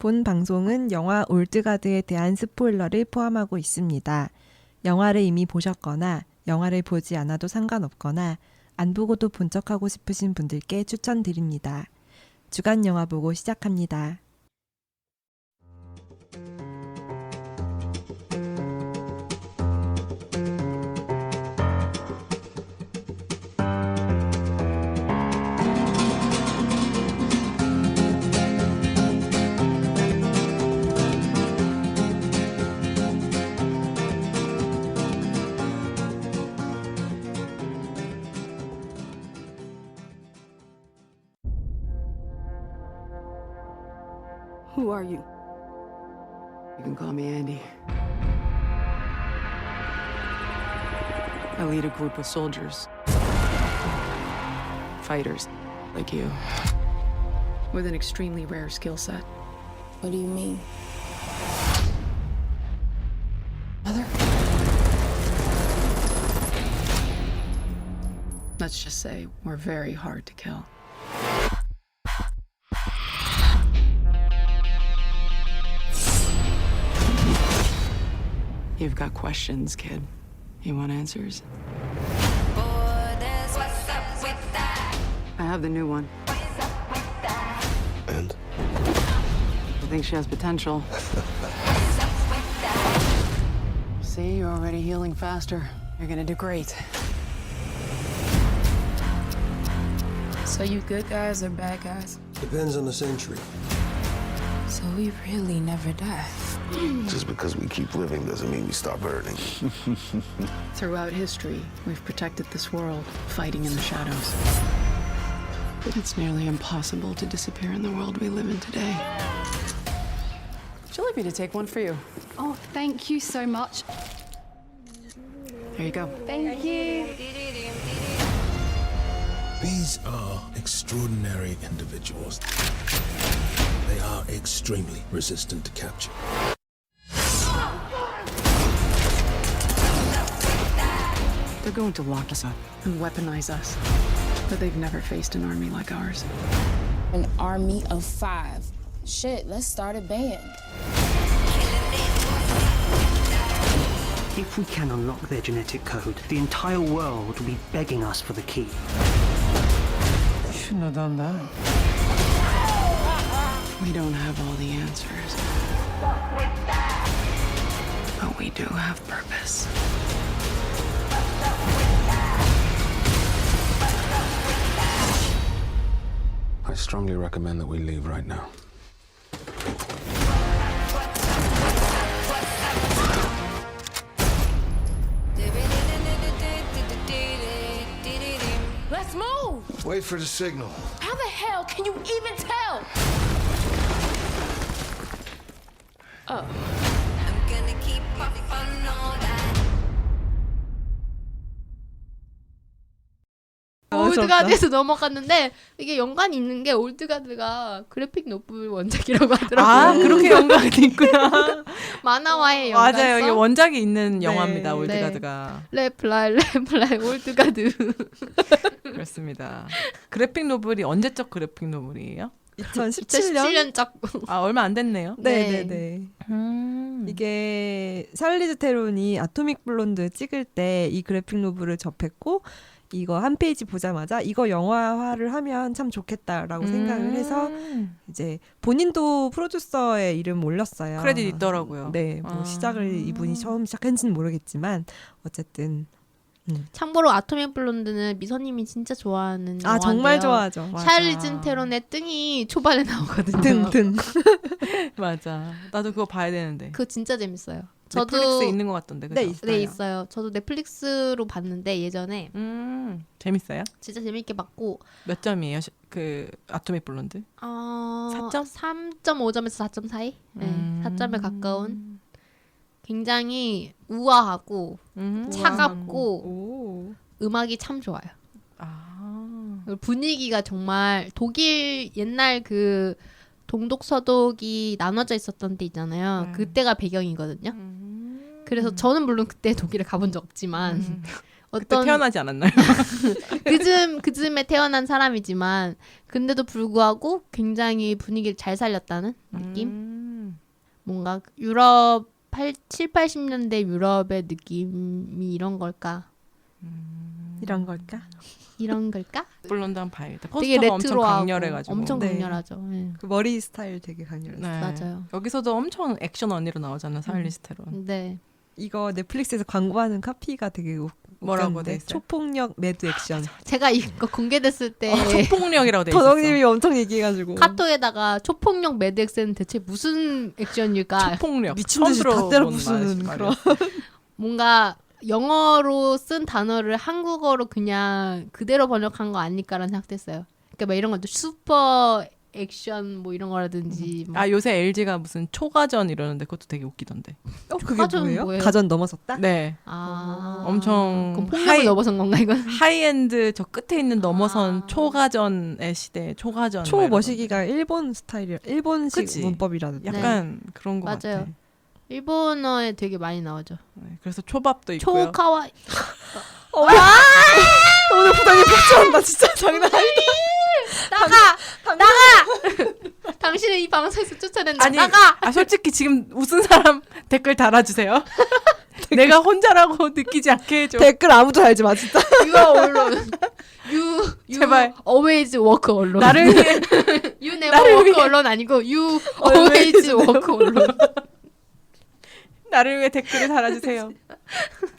본 방송은 영화 올드가드에 대한 스포일러를 포함하고 있습니다. 영화를 이미 보셨거나 영화를 보지 않아도 상관없거나 안 보고도 본 척하고 싶으신 분들께 추천드립니다. 주간 영화 보고 시작합니다. Who are you? You can call me Andy. I lead a group of soldiers. Fighters, like you. With an extremely rare skill set. What do you mean? Mother? Let's just say we're very hard to kill. You've got questions, kid. You want answers? I have the new one. And? I think she has potential. See, you're already healing faster. You're gonna do great. So you good guys or bad guys? Depends on the century. So we really never die. Just because we keep living doesn't mean we stop hurting. Throughout history, we've protected this world, fighting in the shadows. But it's nearly impossible to disappear in the world we live in today. Would you like me to take one for you? Oh, thank you so much. Here you go. Thank you. These are extraordinary individuals. They are extremely resistant to capture. They're going to lock us up and weaponize us. But they've never faced an army like ours. An army of 5. Shit, let's start a band. If we can unlock their genetic code, the entire world will be begging us for the key. Shouldn't have done that. We don't have all the answers. But we do have purpose. I strongly recommend that we leave right now. Let's move! Wait for the signal. How the hell can you even tell? 올드가드에서 넘어갔는데 이게 연관이 있는 게 올드가드가 그래픽 노블 원작이라고 하더라고요. 아, 그렇게 연관이 있구나. 만화와의 연관성. 맞아요. 이게 원작이 있는 네, 영화입니다. 네. 올드가드가. 레플라이 올드가드. 그렇습니다. 그래픽 노블이 언제적 그래픽 노블이에요? 2017년? 2017년작. 아, 얼마 안 됐네요. 네. 네네네. 이게 샬리즈 테론이 아토믹 블론드 찍을 때 이 그래픽 노블을 접했고 이거 한 페이지 보자마자 이거 영화화를 하면 참 좋겠다라고 생각을 해서 이제 본인도 프로듀서의 이름 올렸어요. 크레딧 있더라고요. 네, 뭐 시작을 이분이 처음 시작했는지는 모르겠지만 어쨌든 참고로 아토믹 블론드는 미선님이 진짜 좋아하는 영화인데요. 정말 좋아하죠. 샬리즈 테론의 등이 초반에 나오거든요. 등. 맞아. 나도 그거 봐야 되는데. 그거 진짜 재밌어요. 넷플릭스에 있는 것 같던데. 그죠? 네, 있어요. 네, 있어요. 저도 넷플릭스로 봤는데 예전에 재밌어요? 진짜 재밌게 봤고 몇 점이에요? 그 아토믹 블론드? 4점? 4점? 3.5점에서 4점 사이? 네, 4점에 가까운 굉장히 우아하고 차갑고 음악이 참 좋아요. 분위기가 정말 독일 옛날 그 동독서독이 나눠져 있었던 때 있잖아요. 그때가 배경이거든요. 그래서 저는 물론 그때 독일에 가본 적 없지만 그때 태어나지 않았나요? 그즈음에 태어난 사람이지만 근데도 불구하고 굉장히 분위기를 잘 살렸다는 느낌? 뭔가 유럽 7, 80년대 유럽의 느낌이 이런 걸까? 이런 걸까? 이런 걸까? 블론드 한번 봐야겠다. 되게 포스터가 엄청 레트로하고 강렬해가지고. 엄청 네. 강렬하죠. 네. 그 머리 스타일 되게 강렬했어요. 네. 맞아요. 여기서도 엄청 액션 언니로 나오잖아, 사일리스 테론. 네. 이거 넷플릭스에서 광고하는 카피가 되게 뭐라고 웃겼는데 돼 있어요? 초폭력 매드 액션. 제가 이거 공개됐을 때 초폭력이라고 돼 있었어. 더덕님이 엄청 얘기해가지고 카톡에다가 초폭력 매드 액션은 대체 무슨 액션일까? 초폭력. 미친 듯이 다 때려 처음 부수는 들어본 그런. 뭔가 영어로 쓴 단어를 한국어로 그냥 그대로 번역한 거 아닐까라는 생각했어요. 그러니까 막 이런 것도 슈퍼 액션 뭐 이런 거라든지 막 아 요새 LG가 무슨 초가전 이러는데 그것도 되게 웃기던데. 그게 가전 뭐예요? 가전 넘어섰다? 네. 아 엄청 그럼 폭력을 넘어선 건가 이건? 하이엔드 저 끝에 있는 넘어선 초가전의 시대 초가전. 막 초 이러던데. 머시기가 일본 스타일이라 일본식 그치? 문법이라는데. 약간 그런 거 맞아요. 같아. 일본어에 되게 많이 나오죠. 네, 그래서 초밥도 있고요. 초카와 오늘 부장님 폭주한다 진짜 장난 아니다. 나가! 당신은 이 방송에서 쫓아낸다. 아니, 나가! 아 솔직히 지금 웃은 사람 댓글 달아주세요. 내가 혼자라고 느끼지 않게 해줘. 댓글 아무도 달지 마 진짜. 유아 언론. You 제발. always work 언론. 나를 위해 You never work 언론 아니고 You always work 언론. 나를 위해 댓글을 달아주세요.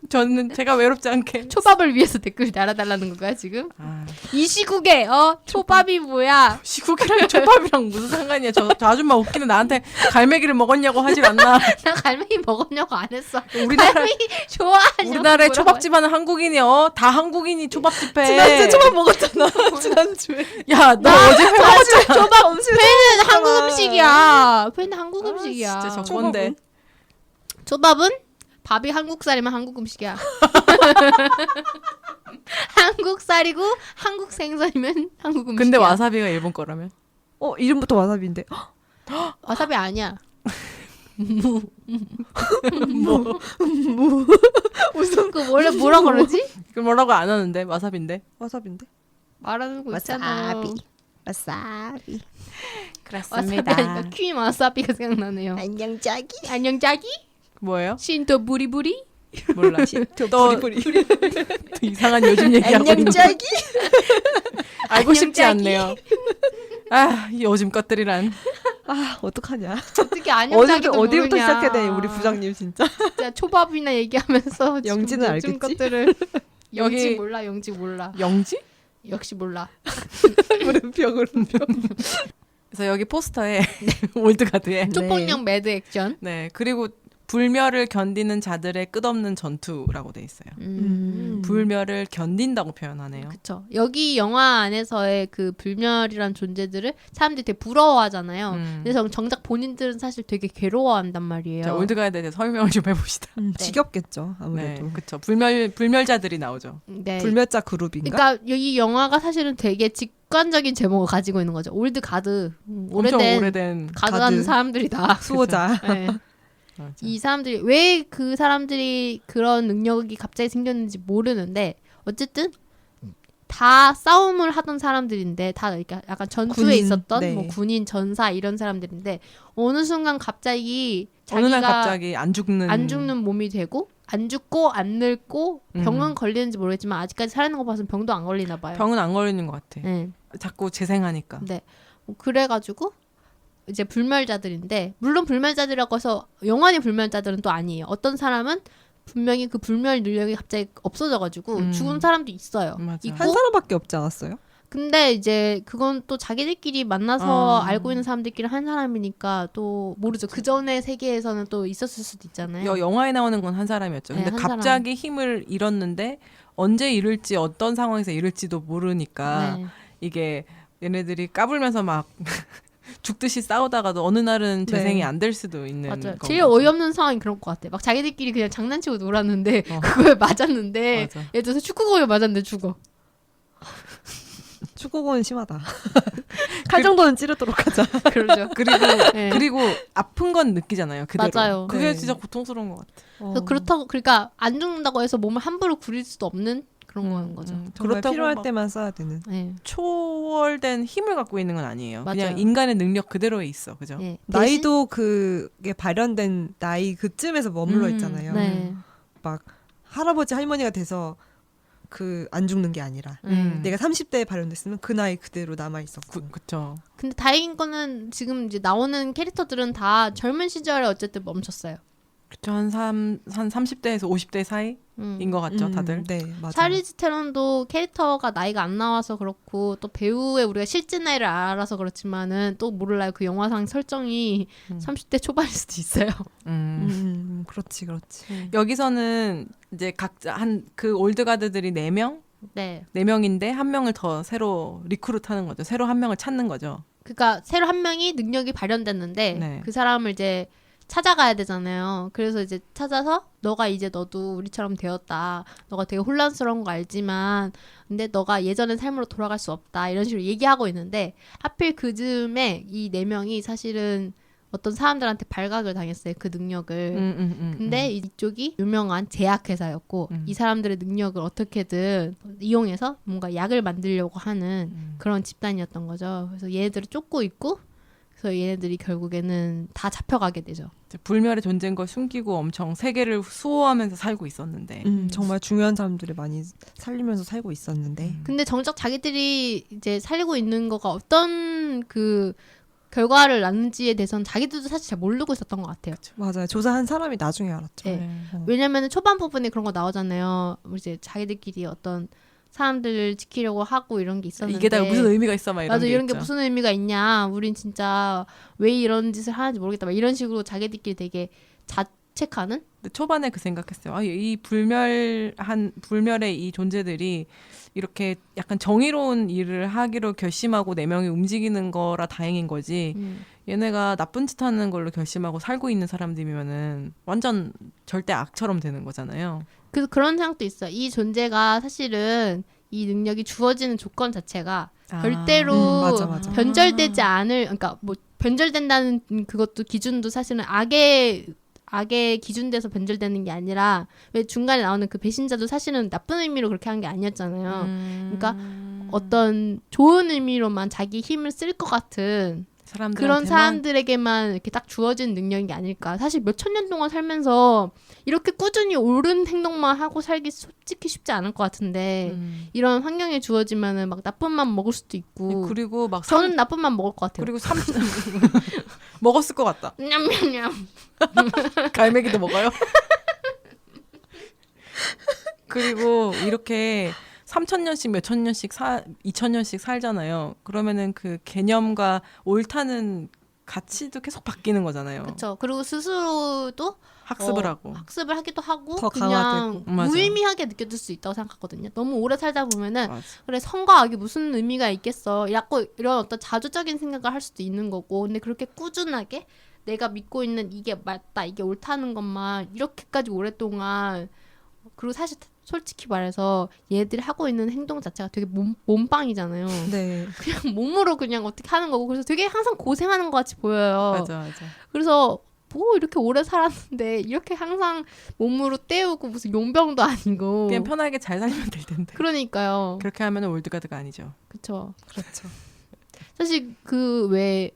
저는 제가 외롭지 않게. 초밥을 위해서 댓글 달아달라는 건가요 지금? 아, 이 시국에 초밥이 뭐야? 시국이랑 초밥이랑 무슨 상관이야? 저 아줌마 웃기는 나한테 갈매기를 먹었냐고 하질 않나? 나 갈매기 먹었냐고 안 했어. 우리나라 갈매기 좋아하냐고. 우리나라에 물어봐요. 초밥집 하는 한국인이 다 한국인이 초밥집 해. 지난주에 초밥 먹었잖아. 지난주에. 야, 너 어제 회 먹었잖아. 초밥 음식. 회는 한국 음식이야. 회는 한국 음식이야. 진짜 저건데. 초밥은 밥이 한국살이면 한국 음식이야. 한국살이고 한국 생선이면 한국 음식이야. 근데 와사비가 일본 거라면? 이름부터 와사비인데. 와사비 아니야. 무슨 그 원래 뭐라 그러지? 그 뭐라고 안 하는데 와사비인데. 와사비인데? 말하는 거 있잖아. 와사비. 와사비 하니까 퀸 와사비가 생각나네요. 안녕 짜기. 안녕 짜기? 뭐예요? 신토 부리부리? 몰라. 또 부리부리. 또 이상한 요즘 얘기하고 안녕 있는. 짜기. 알고 안녕, 싶지 짜기. 않네요. 아, 이 요즘 것들이란. 아 어떡하냐. 어떻게 안녕 짜기도 어디부터 모르냐. 시작해야 돼 우리 부장님 진짜. 진짜 초밥이나 얘기하면서 영지는 요즘 알겠지? 것들을 영지 여기- 몰라 영지 몰라 영지? 역시 몰라. 물음표. 그래서 여기 포스터에 올드가드에 초폭력 매드 액션. 네 그리고 불멸을 견디는 자들의 끝없는 전투라고 돼 있어요. 불멸을 견딘다고 표현하네요. 그쵸. 여기 영화 안에서의 그 불멸이란 존재들을 사람들이 되게 부러워하잖아요. 그래서 정작 본인들은 사실 되게 괴로워한단 말이에요. 자, 올드가드에 대해서 설명을 좀 해봅시다. 지겹겠죠 네, 아무래도. 그렇죠. 불멸자들이 나오죠. 네. 불멸자 그룹인가? 그러니까 이 영화가 사실은 되게 직관적인 제목을 가지고 있는 거죠. 올드 가드. 엄청 오래된 가드하는 가드. 사람들이 다. 수호자. 네. 맞아. 이 사람들이 왜 그 사람들이 그런 능력이 갑자기 생겼는지 모르는데 어쨌든 다 싸움을 하던 사람들인데 다 이렇게 약간 전투에 군인, 있었던 네. 뭐 군인 전사 이런 사람들인데 어느 순간 갑자기 어느 날 자기가 갑자기 안 죽는 몸이 되고 안 죽고 안 늙고 병은 음. 걸리는지 모르겠지만 아직까지 살아있는 거 봐서는 병도 안 걸리나 봐요. 병은 안 걸리는 것 같아. 네. 자꾸 재생하니까. 네. 그래가지고 이제 불멸자들인데 물론 불멸자들이라고 해서 영원히 불멸자들은 또 아니에요. 어떤 사람은 분명히 그 불멸 능력이 갑자기 없어져가지고 죽은 사람도 있어요. 맞아. 있고 한 사람밖에 없지 않았어요? 근데 이제 그건 또 자기들끼리 만나서 아. 알고 있는 사람들끼리 한 사람이니까 또 모르죠. 그 전에 세계에서는 또 있었을 수도 있잖아요. 영화에 나오는 건 한 사람이었죠. 네, 근데 한 갑자기 힘을 잃었는데 언제 잃을지 어떤 상황에서 잃을지도 모르니까 네. 이게 얘네들이 까불면서 막 죽듯이 싸우다가도 어느 날은 재생이 네. 안 될 수도 있는 맞아요. 건 제일 거죠. 어이없는 상황이 그런 것 같아. 막 자기들끼리 그냥 장난치고 놀았는데 어. 그거에 맞았는데 맞아. 예를 들어서 축구공에 맞았는데 죽어. 축구공은 심하다. 칼 정도는 찌르도록 하자. 그러죠. 그리고 네. 그리고 아픈 건 느끼잖아요. 그대로. 맞아요. 그게 네. 진짜 고통스러운 것 같아. 그래서 그렇다고 그러니까 안 죽는다고 해서 몸을 함부로 구릴 수도 없는 그런 거는 거죠. 정말 그렇다고 필요할 막 때만 써야 되는. 네. 초월된 힘을 갖고 있는 건 아니에요. 맞아요. 그냥 인간의 능력 그대로에 있어. 그죠? 네. 나이도 그게 발현된 나이 그쯤에서 머물러 있잖아요. 네. 막 할아버지 할머니가 돼서 그 안 죽는 게 아니라 내가 30대에 발현됐으면 그 나이 그대로 남아 있었고. 그쵸. 근데 다행인 거는 지금 이제 나오는 캐릭터들은 다 젊은 시절에 어쨌든 멈췄어요. 그쵸. 한 30대에서 50대 사이인 것 같죠, 다들. 네, 맞아요. 찰리즈 테론도 캐릭터가 나이가 안 나와서 그렇고 또 배우의 우리가 실제 나이를 알아서 그렇지만은 또 몰라요. 그 영화상 설정이 30대 초반일 수도 있어요. 그렇지. 여기서는 이제 각자 그 올드가드들이 4명? 네. 4명인데 한 명을 더 새로 리크루트하는 거죠. 새로 한 명을 찾는 거죠. 그러니까 새로 한 명이 능력이 발현됐는데 네. 그 사람을 이제 찾아가야 되잖아요. 그래서 이제 찾아서 너도 우리처럼 되었다. 너가 되게 혼란스러운 거 알지만 근데 너가 예전의 삶으로 돌아갈 수 없다. 이런 식으로 얘기하고 있는데 하필 그 즈음에 이 4명이 사실은 어떤 사람들한테 발각을 당했어요. 그 능력을. 근데 이쪽이 유명한 제약회사였고 이 사람들의 능력을 어떻게든 이용해서 뭔가 약을 만들려고 하는 그런 집단이었던 거죠. 그래서 얘네들을 쫓고 있고 그래서 얘네들이 결국에는 다 잡혀가게 되죠. 불멸의 존재인 걸 숨기고 엄청 세계를 수호하면서 살고 있었는데 정말 중요한 사람들을 많이 살리면서 살고 있었는데 근데 정작 자기들이 이제 살고 있는 거가 어떤 그 결과를 낳는지에 대해서는 자기들도 사실 잘 모르고 있었던 것 같아요. 맞아요. 조사한 사람이 나중에 알았죠. 네. 왜냐면은 초반 부분에 그런 거 나오잖아요. 이제 자기들끼리 어떤 사람들을 지키려고 하고 이런 게 있었는데 이게 다 무슨 의미가 있어 막 이런 맞아 게 이런 게 있죠. 무슨 의미가 있냐. 우린 진짜 왜 이런 짓을 하는지 모르겠다. 막 이런 식으로 자기들끼리 되게 자책하는? 근데 초반에 그 생각했어요. 이 불멸의 이 존재들이 이렇게 약간 정의로운 일을 하기로 결심하고 4명이 움직이는 거라 다행인 거지. 얘네가 나쁜 짓 하는 걸로 결심하고 살고 있는 사람들이면은 완전 절대 악처럼 되는 거잖아요. 그래서 그런 생각도 있어요. 이 존재가 사실은 이 능력이 주어지는 조건 자체가 절대로 맞아. 변절되지 않을, 그러니까 뭐 변절된다는 그것도 기준도 사실은 악의 기준돼서 변절되는 게 아니라 왜 중간에 나오는 그 배신자도 사실은 나쁜 의미로 그렇게 한 게 아니었잖아요. 그러니까 어떤 좋은 의미로만 자기 힘을 쓸 것 같은 그런 사람들에게만 이렇게 딱 주어진 능력인 게 아닐까. 사실 몇천 년 동안 살면서 이렇게 꾸준히 옳은 행동만 하고 살기 솔직히 쉽지 않을 것 같은데 이런 환경에 주어지면은 막 나쁜 맘 먹을 수도 있고. 그리고 막 저는 나쁜 맘 먹을 것 같아요. 그리고 먹었을 것 같다. 냠냠냠. 갈매기도 먹어요? 그리고 이렇게 3,000년씩 몇천 년씩 2,000년씩 살잖아요. 그러면은 그 개념과 옳다는 가치도 계속 바뀌는 거잖아요. 그렇죠. 그리고 스스로도 학습을 하고 학습을 하기도 하고 더 그냥 강화되고. 맞아. 무의미하게 느껴질 수 있다고 생각하거든요. 너무 오래 살다 보면은 맞아. 그래 선과 악이 무슨 의미가 있겠어. 이런 어떤 자조적인 생각을 할 수도 있는 거고. 근데 그렇게 꾸준하게 내가 믿고 있는 이게 맞다, 이게 옳다는 것만 이렇게까지 오랫동안 그리고 사실 솔직히 말해서 얘들이 하고 있는 행동 자체가 되게 몸빵이잖아요. 네. 그냥 몸으로 그냥 어떻게 하는 거고 그래서 되게 항상 고생하는 것 같이 보여요. 맞아. 그래서 뭐 이렇게 오래 살았는데 이렇게 항상 몸으로 때우고 무슨 용병도 아니고 그냥 편하게 잘 살면 될 텐데. 그러니까요. 그렇게 하면 올드가드가 아니죠. 그렇죠. 사실 그 왜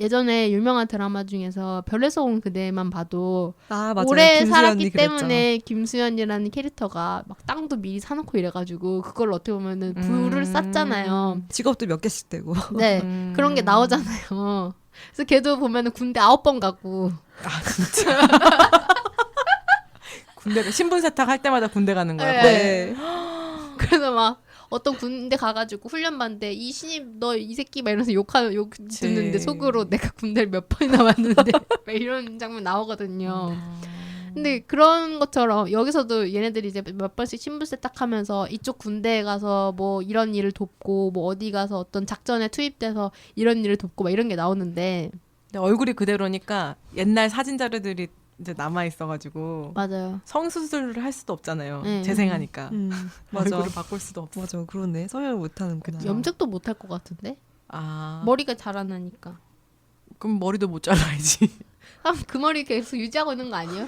예전에 유명한 드라마 중에서 별에서 온 그대만 봐도 맞아요. 오래 김수현이 살았기 그랬죠. 때문에 김수현이라는 캐릭터가 막 땅도 미리 사놓고 이래가지고 그걸 어떻게 보면은 불을 쌌잖아요. 직업도 몇 개씩 되고. 네, 그런 게 나오잖아요. 그래서 걔도 보면은 군대 9번 가고. 진짜. 군대 신분 세탁할 때마다 군대 가는 거야. 네. 그래서 막 어떤 군대 가가지고 훈련 받는데 이 신입 너 이 새끼 막 이러면서 욕 듣는데 속으로 내가 군대를 몇 번이나 왔는데 막 이런 장면 나오거든요. 근데 그런 것처럼 여기서도 얘네들이 이제 몇 번씩 신분 세탁하면서 이쪽 군대에 가서 뭐 이런 일을 돕고 뭐 어디 가서 어떤 작전에 투입돼서 이런 일을 돕고 막 이런 게 나오는데 근데 얼굴이 그대로니까 옛날 사진 자료들이 이제 남아 있어가지고 맞아요. 성수술을 할 수도 없잖아요. 네. 재생하니까 맞아. 얼굴을 바꿀 수도 없어. 맞아. 그러네. 성형을 못 하는구나. 염색도 못 할 것 같은데 아 머리가 자라나니까. 그럼 머리도 못 잘라야지. 그 머리 계속 유지하고 있는 거 아니에요?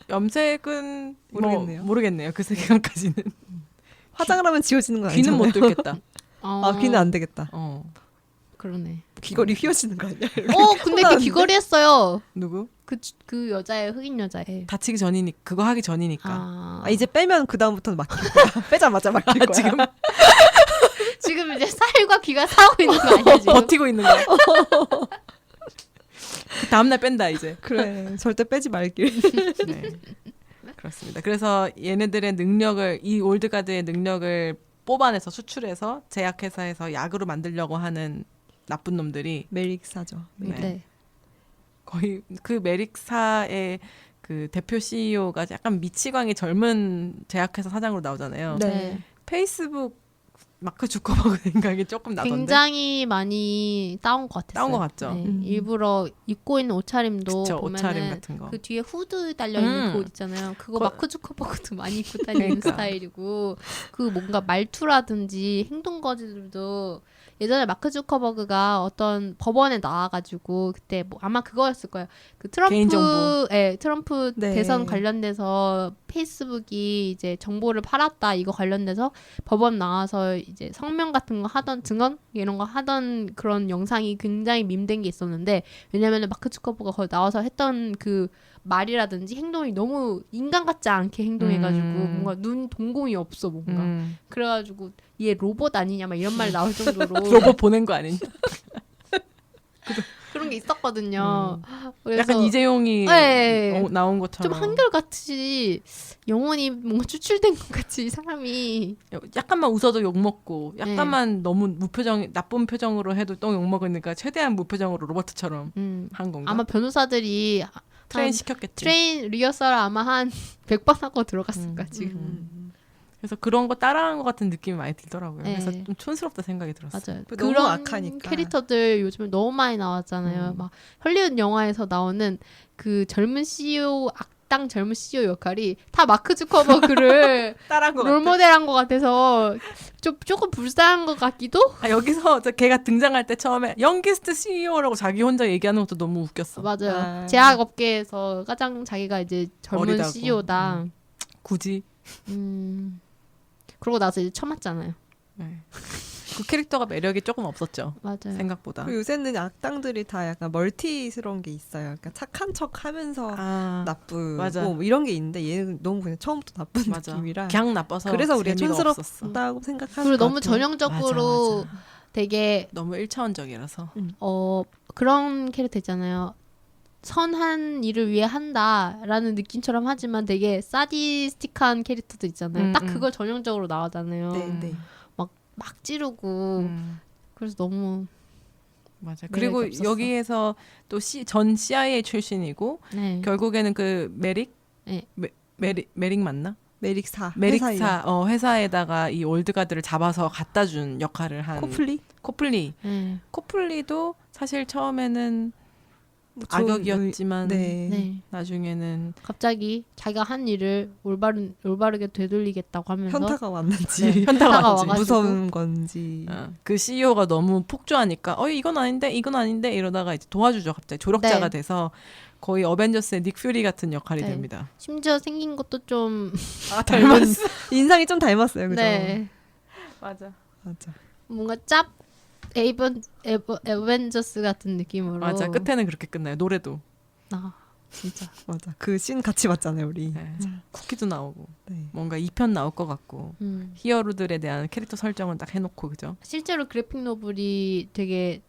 염색은 모르겠네요. 모르겠네요. 그 세계관까지는. 화장을 하면 지워지는 건 귀는 아니잖아요. 못 뚫겠다. 아 귀는 안 되겠다. 그러네. 귀걸이 휘어지는 거 아니야? 근데 그 귀걸이 했어요. 누구? 그 여자애, 흑인 여자애. 다치기 전이니까 그거 하기 전이니까. 아 이제 빼면 그 다음부터는 막힐 거야. 빼자마자 막힐 거야. 지금 지금 이제 살과 귀가 싸우고 있는 거 아니야 지금? 버티고 있는 거야. 그 다음날 뺀다 이제. 그래 절대 빼지 말길. 네. 그렇습니다. 그래서 얘네들의 능력을 이 올드가드의 능력을 뽑아내서 수출해서 제약회사에서 약으로 만들려고 하는 나쁜 놈들이 메릭사죠. 네. 거의 그 메릭사의 그 대표 CEO가 약간 미치광이 젊은 제약회사 사장으로 나오잖아요. 네. 페이스북 마크 주커버그 생각이 조금 나던데. 굉장히 많이 따온 것 같았어요. 따온 것 같죠? 네, 일부러 입고 있는 옷차림도 그쵸, 보면은 옷차림 같은 거. 그 뒤에 후드 달려 있는 그 옷 있잖아요. 그거 마크 주커버그도 많이 입고 다니는 그러니까. 스타일이고 그 뭔가 말투라든지 행동 거지들도 예전에 마크 주커버그가 어떤 법원에 나와가지고 그때 뭐 아마 그거였을 거예요. 그 개인정보. 트럼프 네. 대선 관련돼서 페이스북이 이제 정보를 팔았다 이거 관련돼서 법원 나와서 이제 성명 같은 거 하던 증언 이런 거 하던 그런 영상이 굉장히 밈된 게 있었는데 왜냐면은 마크 주커버그가 거기 나와서 했던 그 말이라든지 행동이 너무 인간 같지 않게 행동해가지고 뭔가 눈 동공이 없어 뭔가 그래가지고 얘 로봇 아니냐 막 이런 말 나올 정도로 로봇 보낸 거 아니냐? 그런 게 있었거든요. 그래서 약간 이재용이 네. 나온 것처럼 좀 한결같이 영혼이 뭔가 추출된 것 같이 사람이 약간만 웃어도 욕 먹고 약간만 너무 무표정 나쁜 표정으로 해도 또 욕 먹으니까 최대한 무표정으로 로버트처럼 한 건가? 아마 변호사들이 트레인 시켰겠지. 트레인 리허설을 아마 한 100번 하고 들어갔을 거야 지금. 그래서 그런 거 따라한 것 같은 느낌이 많이 들더라고요. 네. 그래서 좀 촌스럽다 생각이 들었어요. 맞아요. 너무 그런 악하니까. 캐릭터들 요즘에 너무 많이 나왔잖아요. 막 헐리우드 영화에서 나오는 그 젊은 CEO 악당 젊은 CEO 역할이 다 마크 주커버그를 따라한 것 같아. 롤모델한 것 같아서 조금 불쌍한 것 같기도. 여기서 걔가 등장할 때 처음에 영기스트 CEO라고 자기 혼자 얘기하는 것도 너무 웃겼어. 맞아요. 제약업계에서 가장 자기가 이제 젊은 어리다고. CEO다. 굳이. 그러고 나서 이제 처맞잖아요. 네. 그 캐릭터가 매력이 조금 없었죠. 맞아요. 생각보다. 그리고 요새는 악당들이 다 약간 멀티스러운 게 있어요. 그러니까 착한 척 하면서 나쁘고 맞아. 뭐 이런 게 있는데 얘는 너무 그냥 처음부터 나쁜 맞아. 느낌이라 그냥 나빠서 그래서 우리가 재미가 없었어. 촌스럽다고 생각하는 그리고 것 너무 같아요. 전형적으로 맞아. 되게 너무 1차원적이라서. 그런 캐릭터 있잖아요. 선한 일을 위해 한다라는 느낌처럼 하지만 되게 사디스틱한 캐릭터들 있잖아요. 딱 그걸 전형적으로 나오잖아요. 네. 막 찌르고 그래서 너무 맞아. 매력이 그리고 없었어. 여기에서 또 전 CIA 출신이고 네. 결국에는 그 메릭 네. 메릭 맞나? 메릭사 메릭사 회사에다가 이 올드가드를 잡아서 갖다 준 역할을 한 코플리. 네. 코플리도 사실 처음에는 좋은 악역이었지만 네. 나중에는 갑자기 자기가 한 일을 올바르게 되돌리겠다고 하면서 현타가 왔는지 현타가 와가지고. 무서운 건지 그 CEO가 너무 폭주하니까 이건 아닌데 이러다가 이제 도와주죠. 갑자기 조력자가 네. 돼서 거의 어벤져스의 닉 퓨리 같은 역할이 네. 됩니다. 심지어 생긴 것도 좀 닮았어. 인상이 좀 닮았어요. 그죠? 네. 맞아. 뭔가 에벤져스 같은 느낌으로 맞아. 끝에는 그렇게 끝나요. 노래도. 진짜 맞아. 그 씬 같이 봤잖아요, 우리. 네. 쿠키도 나오고 네. 뭔가 2편 나올 것 같고 히어로들에 대한 캐릭터 설정은 딱 해놓고 그죠? 실제로 그래픽 노블이 되게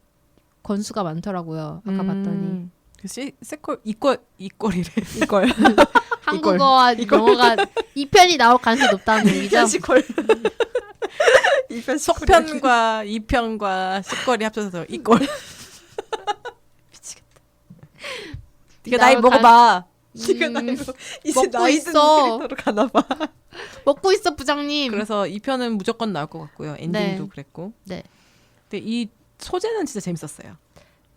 건수가 많더라고요. 아까 봤더니 이꼴이래. 이걸 한국어와 영어가 2편이 나올 가능성이 높다는 얘기죠. 시퀄. 2편 속편과 2편과 식걸이 합쳐서 이꼴. 미치겠다. 네가 나이 먹어봐. 네가 나이 이제 먹고 나이 드는 있어. 캐릭터로 가나봐. 먹고 있어 부장님. 그래서 2편은 무조건 나올 것 같고요. 엔딩도 네. 그랬고. 네. 근데 이 소재는 진짜 재밌었어요.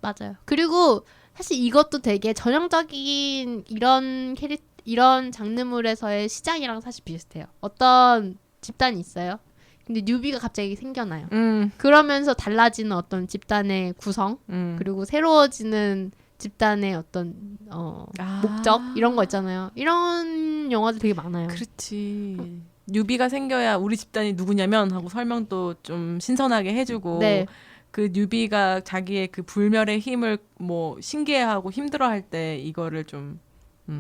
맞아요. 그리고 사실 이것도 되게 전형적인 이런 장르물에서의 시작이랑 사실 비슷해요. 어떤 집단이 있어요. 근데 뉴비가 갑자기 생겨나요. 그러면서 달라지는 어떤 집단의 구성 그리고 새로워지는 집단의 어떤 목적 이런 거 있잖아요. 이런 영화들 되게 많아요. 그렇지. 뉴비가 생겨야 우리 집단이 누구냐면 하고 설명도 좀 신선하게 해주고 네. 그 뉴비가 자기의 그 불멸의 힘을 뭐 신기해하고 힘들어할 때 이거를 좀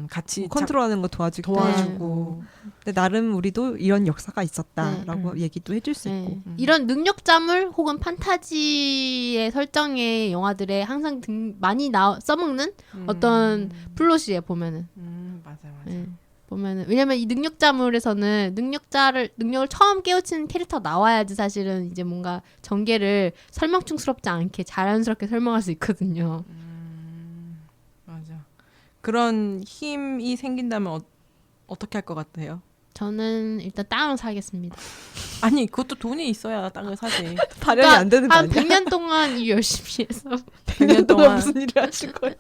같이 컨트롤하는 거 도와주고. 도와주고 근데 나름 우리도 이런 역사가 있었다라고 얘기도 해줄 수 있고. 이런 능력자물 혹은 판타지의 설정의 영화들에 항상 많이 써먹는 어떤 플롯이에요 보면은. 맞아. 네. 보면은 왜냐면 이 능력자물에서는 능력을 처음 깨우치는 캐릭터가 나와야지 사실은 이제 뭔가 전개를 설명충스럽지 않게 자연스럽게 설명할 수 있거든요. 맞아. 그런 힘이 생긴다면 어떻게 할 것 같아요? 저는 일단 땅을 사겠습니다. 아니 그것도 돈이 있어야 땅을 사지. 발현이 안 되는 거 한 아니야? 100년 동안 일 열심히 해서 100년 동안 무슨 일을 하실 거예요?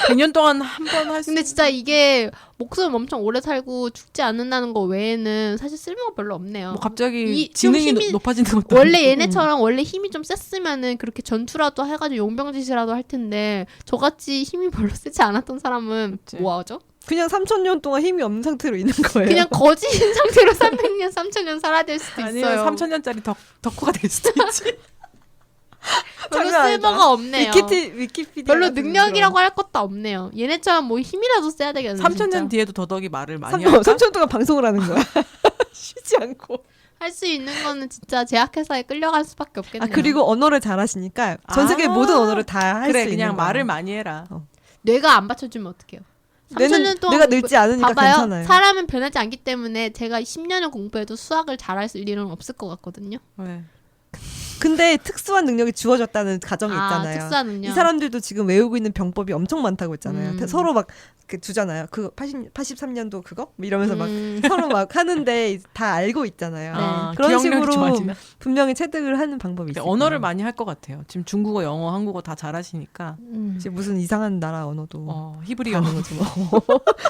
100년 동안 한 번 할 수. 근데 진짜 이게 목숨 엄청 오래 살고 죽지 않는다는 거 외에는 사실 쓸모가 별로 없네요. 뭐 갑자기 이 지능이 좀 힘이- 높아지는 것도 원래 아니고. 얘네처럼 원래 힘이 좀 셌으면은 그렇게 전투라도 해가지고 용병짓이라도 할 텐데 저같이 힘이 별로 세지 않았던 사람은 그치. 뭐 하죠? 그냥 3,000년 동안 힘이 없는 상태로 있는 거예요. 그냥 거지인 상태로 300년, 3,000년 살아야 될 수도 아니면 있어요. 3,000년짜리 덕후가 될 수도 있지. 별로 장난 아니다. 쓸모가 없네요. 위키피디아 별로 같은 능력이라고 할 것도 없네요. 얘네처럼 뭐 힘이라도 써야 되겠네. 3,000년 뒤에도 더덕이 말을 많이 할까? 3천 동안 방송을 하는 거야. 쉬지 않고. 할수 있는 거는 진짜 제약회사에 끌려갈 수밖에 없겠네요. 그리고 언어를 잘하시니까 전 세계 모든 언어를 다 할 수 그래 있는 그냥 거야. 말을 많이 해라. 뇌가 안 받쳐주면 어떡해요? 3,000년 동안 내가 늙지 않으니까 봐봐요. 괜찮아요. 사람은 변하지 않기 때문에 제가 10년을 공부해도 수학을 잘할 일은 없을 것 같거든요. 네. 근데 특수한 능력이 주어졌다는 가정이 있잖아요. 특수한 능력. 이 사람들도 지금 외우고 있는 병법이 엄청 많다고 했잖아요. 서로 막 주잖아요. 그거 83년도 그거? 뭐 이러면서 막 서로 막 하는데 다 알고 있잖아요. 아, 그런 기억력이 식으로 좋아지나? 분명히 체득을 하는 방법이 있어요. 언어를 많이 할 것 같아요. 지금 중국어, 영어, 한국어 다 잘하시니까. 지금 무슨 이상한 나라 언어도 히브리어. 하는 거지 뭐.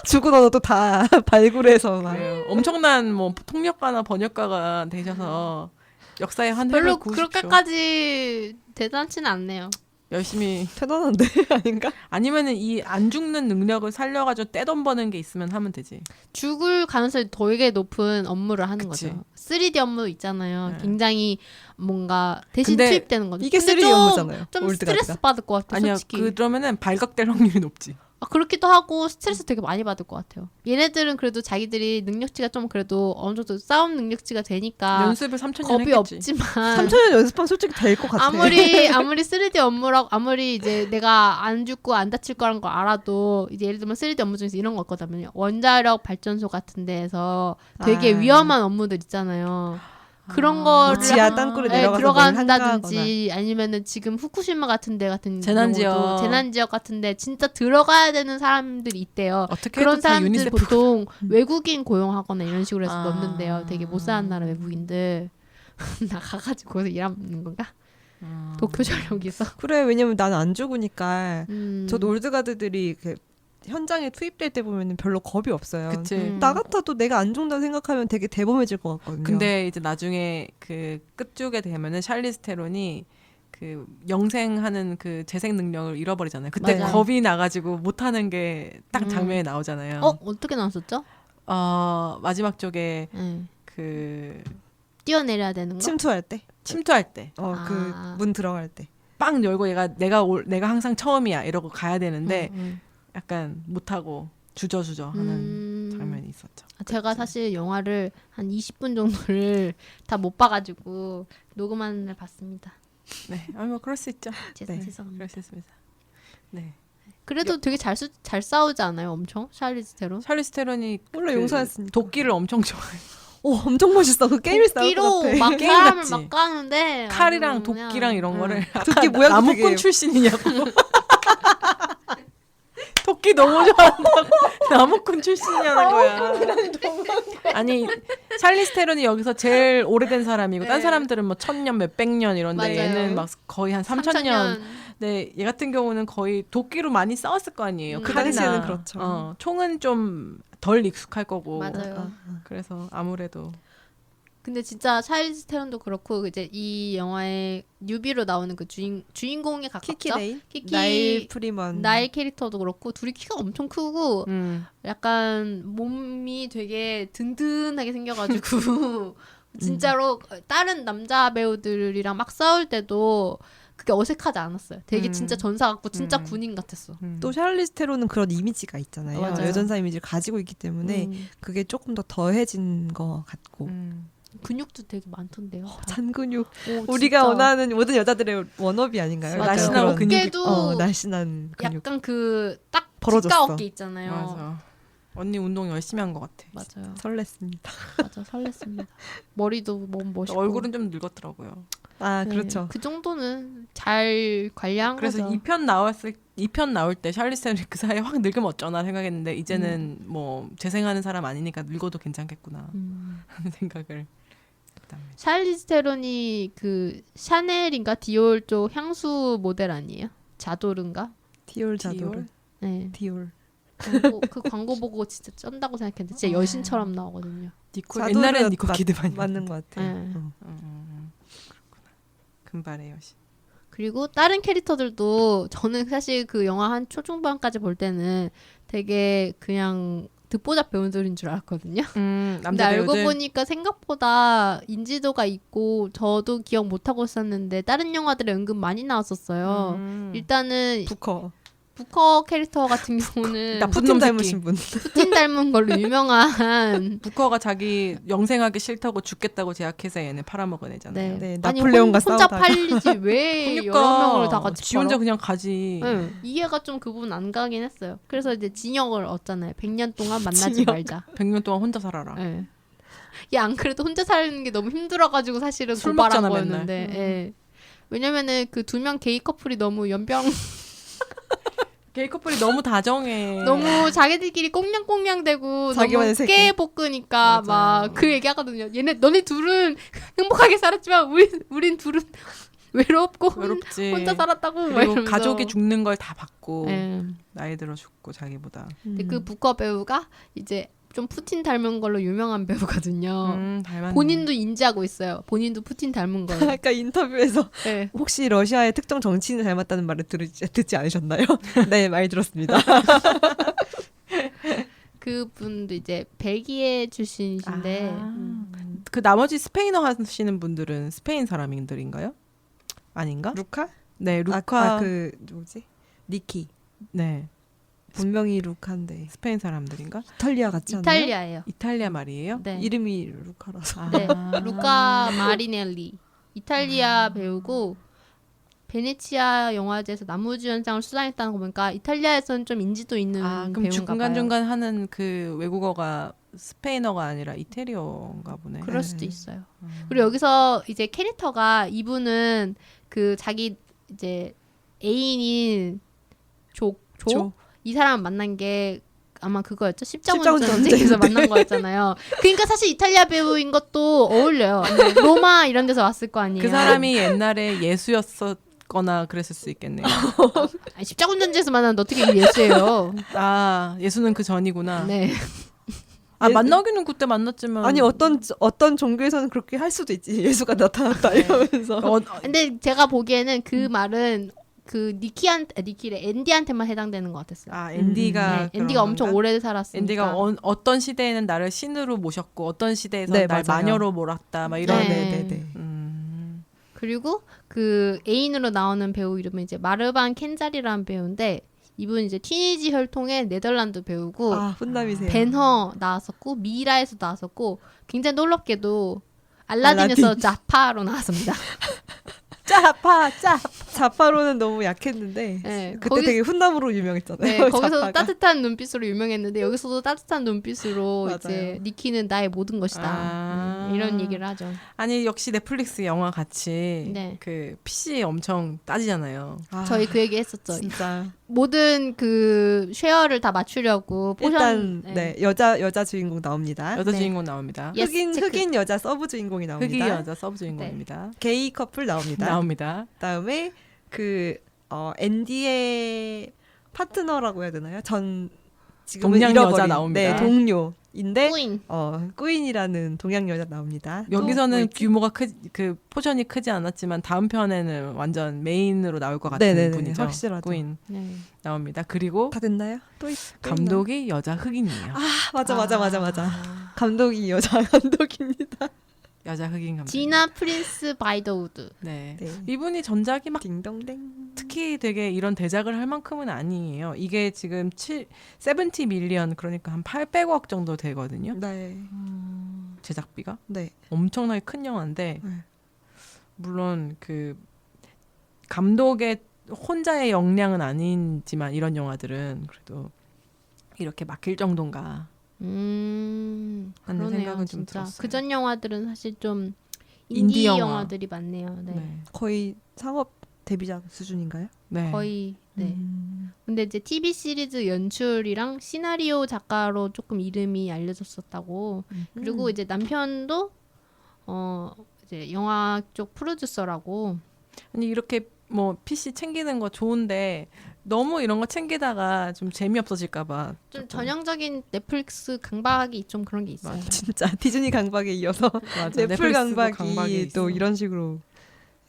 죽은 언어도 다 발굴해서 막. 그래요. 엄청난 뭐 통역가나 번역가가 되셔서 역사의 한 획을 별로 그으십시오. 그렇게까지 대단치는 않네요. 열심히 대단한데 아닌가? 아니면은 이 안 죽는 능력을 살려가지고 떼돈 버는 게 있으면 하면 되지. 죽을 가능성이 되게 높은 업무를 하는 그치. 거죠. 3D 업무 있잖아요. 네. 굉장히 뭔가 대신 근데 투입되는 거죠. 이게 근데 3D 업무잖아요. 좀 올드가드가. 스트레스 받을 것 같아요. 아니야 솔직히. 그러면은 발각될 확률이 높지. 그렇기도 하고 스트레스 되게 많이 받을 것 같아요. 얘네들은 그래도 자기들이 능력치가 좀 그래도 어느 정도 싸움 능력치가 되니까 연습을 3,000년 겁이 했겠지. 없지만 3,000년 연습하면 솔직히 될 것 같아. 아무리 3D 업무라고 아무리 이제 내가 안 죽고 안 다칠 거라는 걸 알아도 이제 예를 들면 3D 업무 중에서 이런 거 있거든요. 원자력 발전소 같은 데에서 되게 위험한 업무들 있잖아요. 그런 거를 지하 땅굴에 내려가서 들어간다든지 아니면은 지금 후쿠시마 같은 데 같은 재난지역. 재난지역 같은데 진짜 들어가야 되는 사람들이 있대요. 어떻게 그런 해도 다 사람들 유니세프로 보통 외국인 고용하거나 이런 식으로 해서 아. 넣는데요. 되게 못 사는 나라 외국인들 나 가가지고 거기서 일하는 건가? 도쿄 전력에서. 그래 왜냐면 나는 안 죽으니까 저도 음. 올드가드들이 이렇게 현장에 투입될 때 보면 별로 겁이 없어요. 그치. 나 같아도 내가 안 죽는다고 생각하면 되게 대범해질 것 같거든요. 근데 이제 나중에 그 끝쪽에 되면은 샬리스 테론이 그 영생하는 그 재생 능력을 잃어버리잖아요. 그때 맞아요. 겁이 나가지고 못하는 게 딱 장면에 나오잖아요. 어떻게 나왔었죠? 마지막 쪽에 네. 그 뛰어내려야 되는 거? 침투할 때, 침투할 때. 그 문 들어갈 때. 빵 열고 내가 항상 처음이야 이러고 가야 되는데 약간 못하고 주저주저 하는 장면이 있었죠. 제가 사실 영화를 한 20분 정도를 다 못 봐가지고 녹음하는 날 봤습니다. 네, 뭐 그럴 수 있죠. 죄송합니다. 그럴 수 있습니다. 네, 그래도 되게 잘 싸우지 않아요? 엄청? 샬리즈 테론? 샬리스 테론이 원래 용사였으니까. 도끼를 엄청 좋아해. 오 엄청 멋있어. 그 게임을 싸울 것 도끼로 같아. 막 게임 사람을 같지? 막 까는데 칼이랑 아주 그냥- 도끼랑 이런 거를 도끼 모양도 나무꾼 되게 출신이냐고. 도끼 너무 좋아한다고. 나무꾼 출신이냐는 거야. 아니 샬리스 테론이 여기서 제일 오래된 사람이고 딴 사람들은 뭐 1,000년 몇백 년 이런데 맞아요. 얘는 막 거의 한 3,000년. 네, 얘 같은 경우는 거의 도끼로 많이 싸웠을 거 아니에요. 그 칼이나. 당시에는 그렇죠. 총은 좀 덜 익숙할 거고. 맞아요. 그래서 아무래도 근데 진짜 찰리즈 테론도 그렇고 이제 이 영화의 뉴비로 나오는 그 주인공에 가깝죠. 키키레인, 키키 나일 프리먼, 나일 캐릭터도 그렇고 둘이 키가 엄청 크고 음. 약간 몸이 되게 든든하게 생겨가지고 진짜로 다른 남자 배우들이랑 막 싸울 때도 그게 어색하지 않았어요. 되게 진짜 전사 같고 진짜 군인 같았어. 또 샬리즈 테론은 그런 이미지가 있잖아요. 맞아요. 여전사 이미지를 가지고 있기 때문에 그게 조금 더 더해진 것 같고 근육도 되게 많던데요. 다. 잔근육. 오, 우리가 진짜. 원하는 모든 여자들의 워너비 아닌가요? 맞아요. 날씬하고 그런 근육이 어깨도 날씬한 근육. 약간 그 딱 벌어졌어. 직가 어깨 있잖아요. 맞아. 언니 운동 열심히 한 것 같아. 맞아요. 설렜습니다. 맞아 설렜습니다. 머리도 너무 멋있고 얼굴은 좀 늙었더라고요. 아 네, 그렇죠. 그 정도는 잘 관리한 그래서 거죠. 2편 나올 때 샬리스 테론이 그 사이에 확 늙으면 어쩌나 생각했는데 이제는 뭐 재생하는 사람 아니니까 늙어도 괜찮겠구나 하는 생각을 했답니다. 샬리즈 테론이 그 샤넬인가 디올 쪽 향수 모델 아니에요? 자도르인가? 디올 자도르. 네. 디올. 그 광고 보고 진짜 쩐다고 생각했는데 진짜 여신처럼 나오거든요. 니콜 자도르가 옛날엔 니콜 키드만이 맞는 것 같아요. 네. 금발의 여신. 그리고 다른 캐릭터들도 저는 사실 그 영화 한 초중반까지 볼 때는 되게 그냥 듣보잡 배우들인 줄 알았거든요. 근데 남자 알고 배우들. 보니까 생각보다 인지도가 있고 저도 기억 못하고 있었는데 다른 영화들에 은근 많이 나왔었어요. 일단은 부커 캐릭터 같은 경우는 나쁜 푸틴 놈 새끼. 닮으신 분. 푸틴 닮은 걸로 유명한 부커가 자기 영생하기 싫다고 죽겠다고 제약해서 얘네 팔아먹은 애잖아요. 네, 아니 나폴레온과 혼자 싸우다가. 팔리지 왜 여러 명을 다 같이 지 혼자 팔아? 그냥 가지. 네, 이해가 좀 그 부분 안 가긴 했어요. 그래서 이제 징역을 얻잖아요. 100년 동안 만나지 징역. 말자. 100년 동안 혼자 살아라. 네. 안 그래도 혼자 사는 게 너무 힘들어가지고 사실은 술 고발한 먹잖아, 거였는데. 예. 왜냐면은 그 2명 게이 커플이 너무 게이 커플이 너무 다정해. 너무 자기들끼리 꽁냥꽁냥대고 자기만의 너무 세계. 깨볶으니까 맞아요. 막 그 얘기하거든요. 너네 둘은 행복하게 살았지만 우린 둘은 외롭고 외롭지. 혼자 살았다고 막 그리고 이러면서. 가족이 죽는 걸 다 받고 예. 나이 들어 죽고 자기보다. 근데 그 부커 배우가 이제 좀 푸틴 닮은 걸로 유명한 배우거든요. 닮았네. 본인도 인지하고 있어요. 본인도 푸틴 닮은 걸. 아까 인터뷰에서 네. 혹시 러시아의 특정 정치인을 닮았다는 말을 듣지 않으셨나요? 네, 많이 들었습니다. 그분도 이제 벨기에 출신이신데 그 나머지 스페인어 하시는 분들은 스페인 사람들인가요? 아닌가? 루카? 네, 루카. 그 누구지? 니키. 네, 본명이 루카인데 스페인 사람들인가? 이탈리아 같지 않나요? 이탈리아예요. 이탈리아 말이에요? 네. 이름이 루카라서. 네. 루카 마리넬리. 이탈리아 배우고 베네치아 영화제에서 나무주연상을 수상했다는 거 보니까 이탈리아에서는 좀 인지도 있는 그럼 배우인가 중간중간 봐요. 하는 그 외국어가 스페인어가 아니라 이태리어인가 보네. 그럴 수도 있어요. 그리고 여기서 이제 캐릭터가 이분은 그 자기 이제 애인인 조? 이 사람 만난 게 아마 그거였죠. 십자군 전쟁에서 만난 거였잖아요. 그러니까 사실 이탈리아 배우인 것도 어울려요. 로마 이런 데서 왔을 거 아니에요. 그 사람이 옛날에 예수였거나 그랬을 수 있겠네요. 아니, 십자군 전쟁에서 만났는데 어떻게 예수예요? 예수는 그 전이구나. 네. 만나기는 그때 만났지만. 아니 어떤 종교에서는 그렇게 할 수도 있지. 예수가 나타났다 이러면서. 근데 제가 보기에는 그 말은 그 앤디한테만 해당되는 것 같았어요. 앤디가 네, 앤디가 엄청 건가? 오래 살았으니까. 앤디가 어떤 시대에는 나를 신으로 모셨고 어떤 시대에서 네, 날 맞아요. 마녀로 몰았다 막 이런. 네네네. 그리고 그 애인으로 나오는 배우 이름은 이제 마르반 켄잘이라는 배우인데 이분 이제 티니지 혈통의 네덜란드 배우고 훈남이세요. 벤허 나왔었고 미라에서 나왔었고 굉장히 놀랍게도 알라딘에서 자파로 나왔습니다. 자파로는 너무 약했는데 네, 그때 되게 훈남으로 유명했잖아요. 네, 거기서 자파가. 따뜻한 눈빛으로 유명했는데 여기서도 따뜻한 눈빛으로 맞아요. 이제 니키는 나의 모든 것이다. 이런 얘기를 하죠. 아니 역시 넷플릭스 영화 같이 네. 그 PC 엄청 따지잖아요. 저희 그 얘기 했었죠. 진짜 모든 그 쉐어를 다 맞추려고 일단 포션 네, 여자 주인공 나옵니다. 여자 네. 주인공 나옵니다. 예스, 체크. 흑인 여자 서브 주인공이 나옵니다. 흑인 여자 서브 주인공입니다. 게이 커플 나옵니다. 나옵니다. 그다음에 그 앤디의 파트너라고 해야 되나요? 지금은 동양 잃어버린 여자 나옵니다. 네, 동료 인데 꾸인. 꾸인이라는 동양 여자 나옵니다. 여기서는 또 뭐 규모가 그 포션이 크지 않았지만 다음 편에는 완전 메인으로 나올 것 같은 네네네, 분이죠. 확실하죠. 꾸인 네. 나옵니다. 그리고 다 됐나요? 또 감독이 여자 흑인이에요. 맞아. 감독이 여자 감독입니다. 여자 흑인 감독. 지나 프린스 바이더우드. 네. 네. 이분이 전작이 막 딩동댕. 특히 되게 이런 대작을 할 만큼은 아니에요. 이게 지금 70 밀리언 그러니까 한 800억 정도 되거든요. 네. 제작비가 네. 엄청나게 큰 영화인데 네. 물론 그 감독의 혼자의 역량은 아니지만 이런 영화들은 그래도 이렇게 막힐 정도인가 하는 그러네요, 생각은 좀 진짜. 들었어요. 그전 영화들은 사실 좀 인디 인디 영화. 영화들이 많네요. 네. 네. 거의 상업 데뷔작 수준인가요? 네. 거의 네. 근데 이제 TV 시리즈 연출이랑 시나리오 작가로 조금 이름이 알려졌었다고. 그리고 이제 남편도 이제 영화 쪽 프로듀서라고. 아니 이렇게 뭐 PC 챙기는 거 좋은데 너무 이런 거 챙기다가 좀 재미없어질까봐 좀 전형적인 넷플릭스 강박이 좀 그런 게 있어요. 진짜 디즈니 강박에 이어서 넷플 넷플릭스도 강박이 강박이 또 있어. 이런 식으로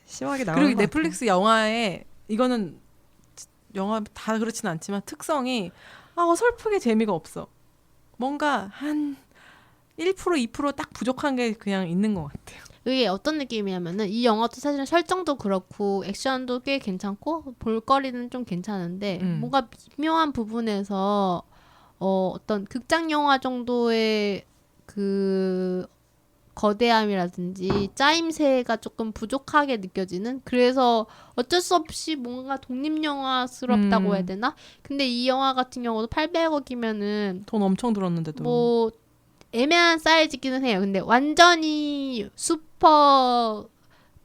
심하게 나오는 그리고 것 넷플릭스 영화에 이거는 영화 다 그렇지는 않지만 특성이 어설프게 재미가 없어. 뭔가 한 1% 2%딱 부족한 게 그냥 있는 것 같아요. 이게 어떤 느낌이냐면은 이 영화도 사실은 설정도 그렇고 액션도 꽤 괜찮고 볼거리는 좀 괜찮은데 뭔가 미묘한 부분에서 어떤 극장 영화 정도의 그 거대함이라든지 짜임새가 조금 부족하게 느껴지는, 그래서 어쩔 수 없이 뭔가 독립영화스럽다고 해야 되나? 근데 이 영화 같은 경우도 800억이면은 돈 엄청 들었는데도 뭐 애매한 사이즈기는 해요. 근데 완전히 슈퍼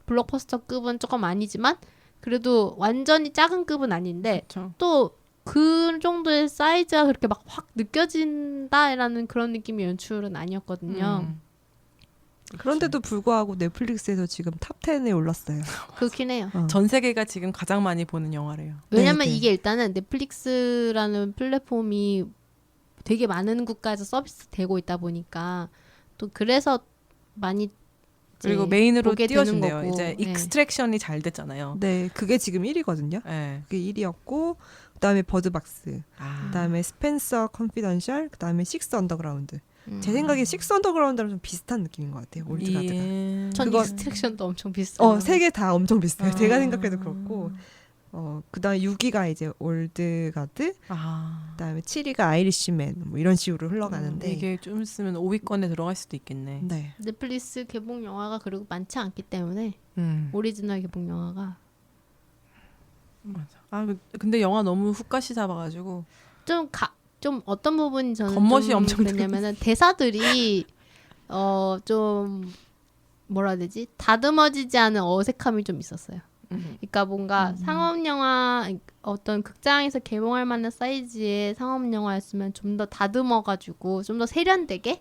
블록버스터급은 조금 아니지만 그래도 완전히 작은 급은 아닌데 그쵸. 또 그 정도의 사이즈가 그렇게 막 확 느껴진다라는 그런 느낌의 연출은 아니었거든요. 그런데도 불구하고 넷플릭스에서 지금 탑 10에 올랐어요. 그렇긴 해요. 전 세계가 지금 가장 많이 보는 영화래요. 왜냐면 네. 이게 일단은 넷플릭스라는 플랫폼이 되게 많은 국가에서 서비스 되고 있다 보니까 또 그래서 많이 그리고 이제 메인으로 보게 되는 띄워준대요. 거고. 이제 네. 익스트랙션이 잘 됐잖아요. 네, 그게 지금 1위거든요. 네. 그게 1위였고 그다음에 버드박스, 그다음에 스펜서 컨피던셜, 그다음에 식스 언더그라운드. 제 생각에 식스 언더그라운드랑 좀 비슷한 느낌인 것 같아요. 올드가드가. 전 그거- 익스트랙션도 엄청 비슷해요. 세 개 다 엄청 비슷해요. 제가 생각해도 그렇고. 그다음에 6위가 이제 올드가드, 그다음에 7위가 아이리시맨 뭐 이런 식으로 흘러가는데 이게 좀 있으면 5위권에 들어갈 수도 있겠네. 네. 넷플릭스 개봉 영화가 그리고 많지 않기 때문에 오리지널 개봉 영화가 맞아. 근데 영화 너무 훅가시 잡아가지고 좀 어떤 부분이 저는 겉멋이 좀 엄청 그랬냐면은 대사들이 좀 뭐라 해야 되지? 다듬어지지 않은 어색함이 좀 있었어요. 그러니까 뭔가 상업 영화, 어떤 극장에서 개봉할 만한 사이즈의 상업 영화였으면 좀 더 다듬어가지고 좀 더 세련되게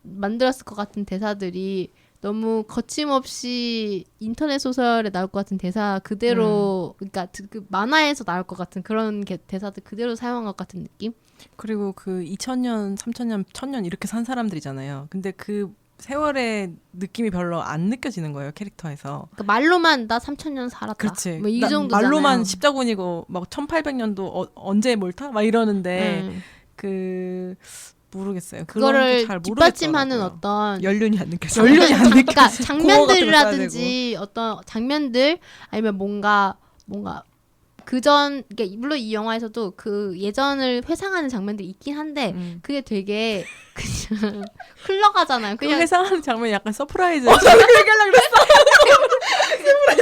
만들었을 것 같은 대사들이 너무 거침없이 인터넷 소설에 나올 것 같은 대사 그대로, 그러니까 그 만화에서 나올 것 같은 그런 대사들 그대로 사용한 것 같은 느낌? 그리고 그 2000년, 3000년, 1000년 이렇게 산 사람들이잖아요. 근데 그 세월의 느낌이 별로 안 느껴지는 거예요, 캐릭터에서. 그러니까 말로만 나 3000년 살았다. 그렇지. 뭐 이 정도잖아요. 말로만 십자군이고 막 1800년도 언제 뭘 타? 막 이러는데 그 모르겠어요. 그거를 잘 뒷받침하는 모르겠더라고요. 어떤 연륜이 안 느껴져요. 연륜이 안 느껴져. 그러니까 고어 같은 거 장면들이라든지 어떤 장면들 아니면 뭔가 그전, 그러니까 물론 이 영화에서도 그 예전을 회상하는 장면들이 있긴 한데 그게 되게 그냥 흘러가잖아요. 그 그냥 회상하는 장면이 약간 서프라이즈.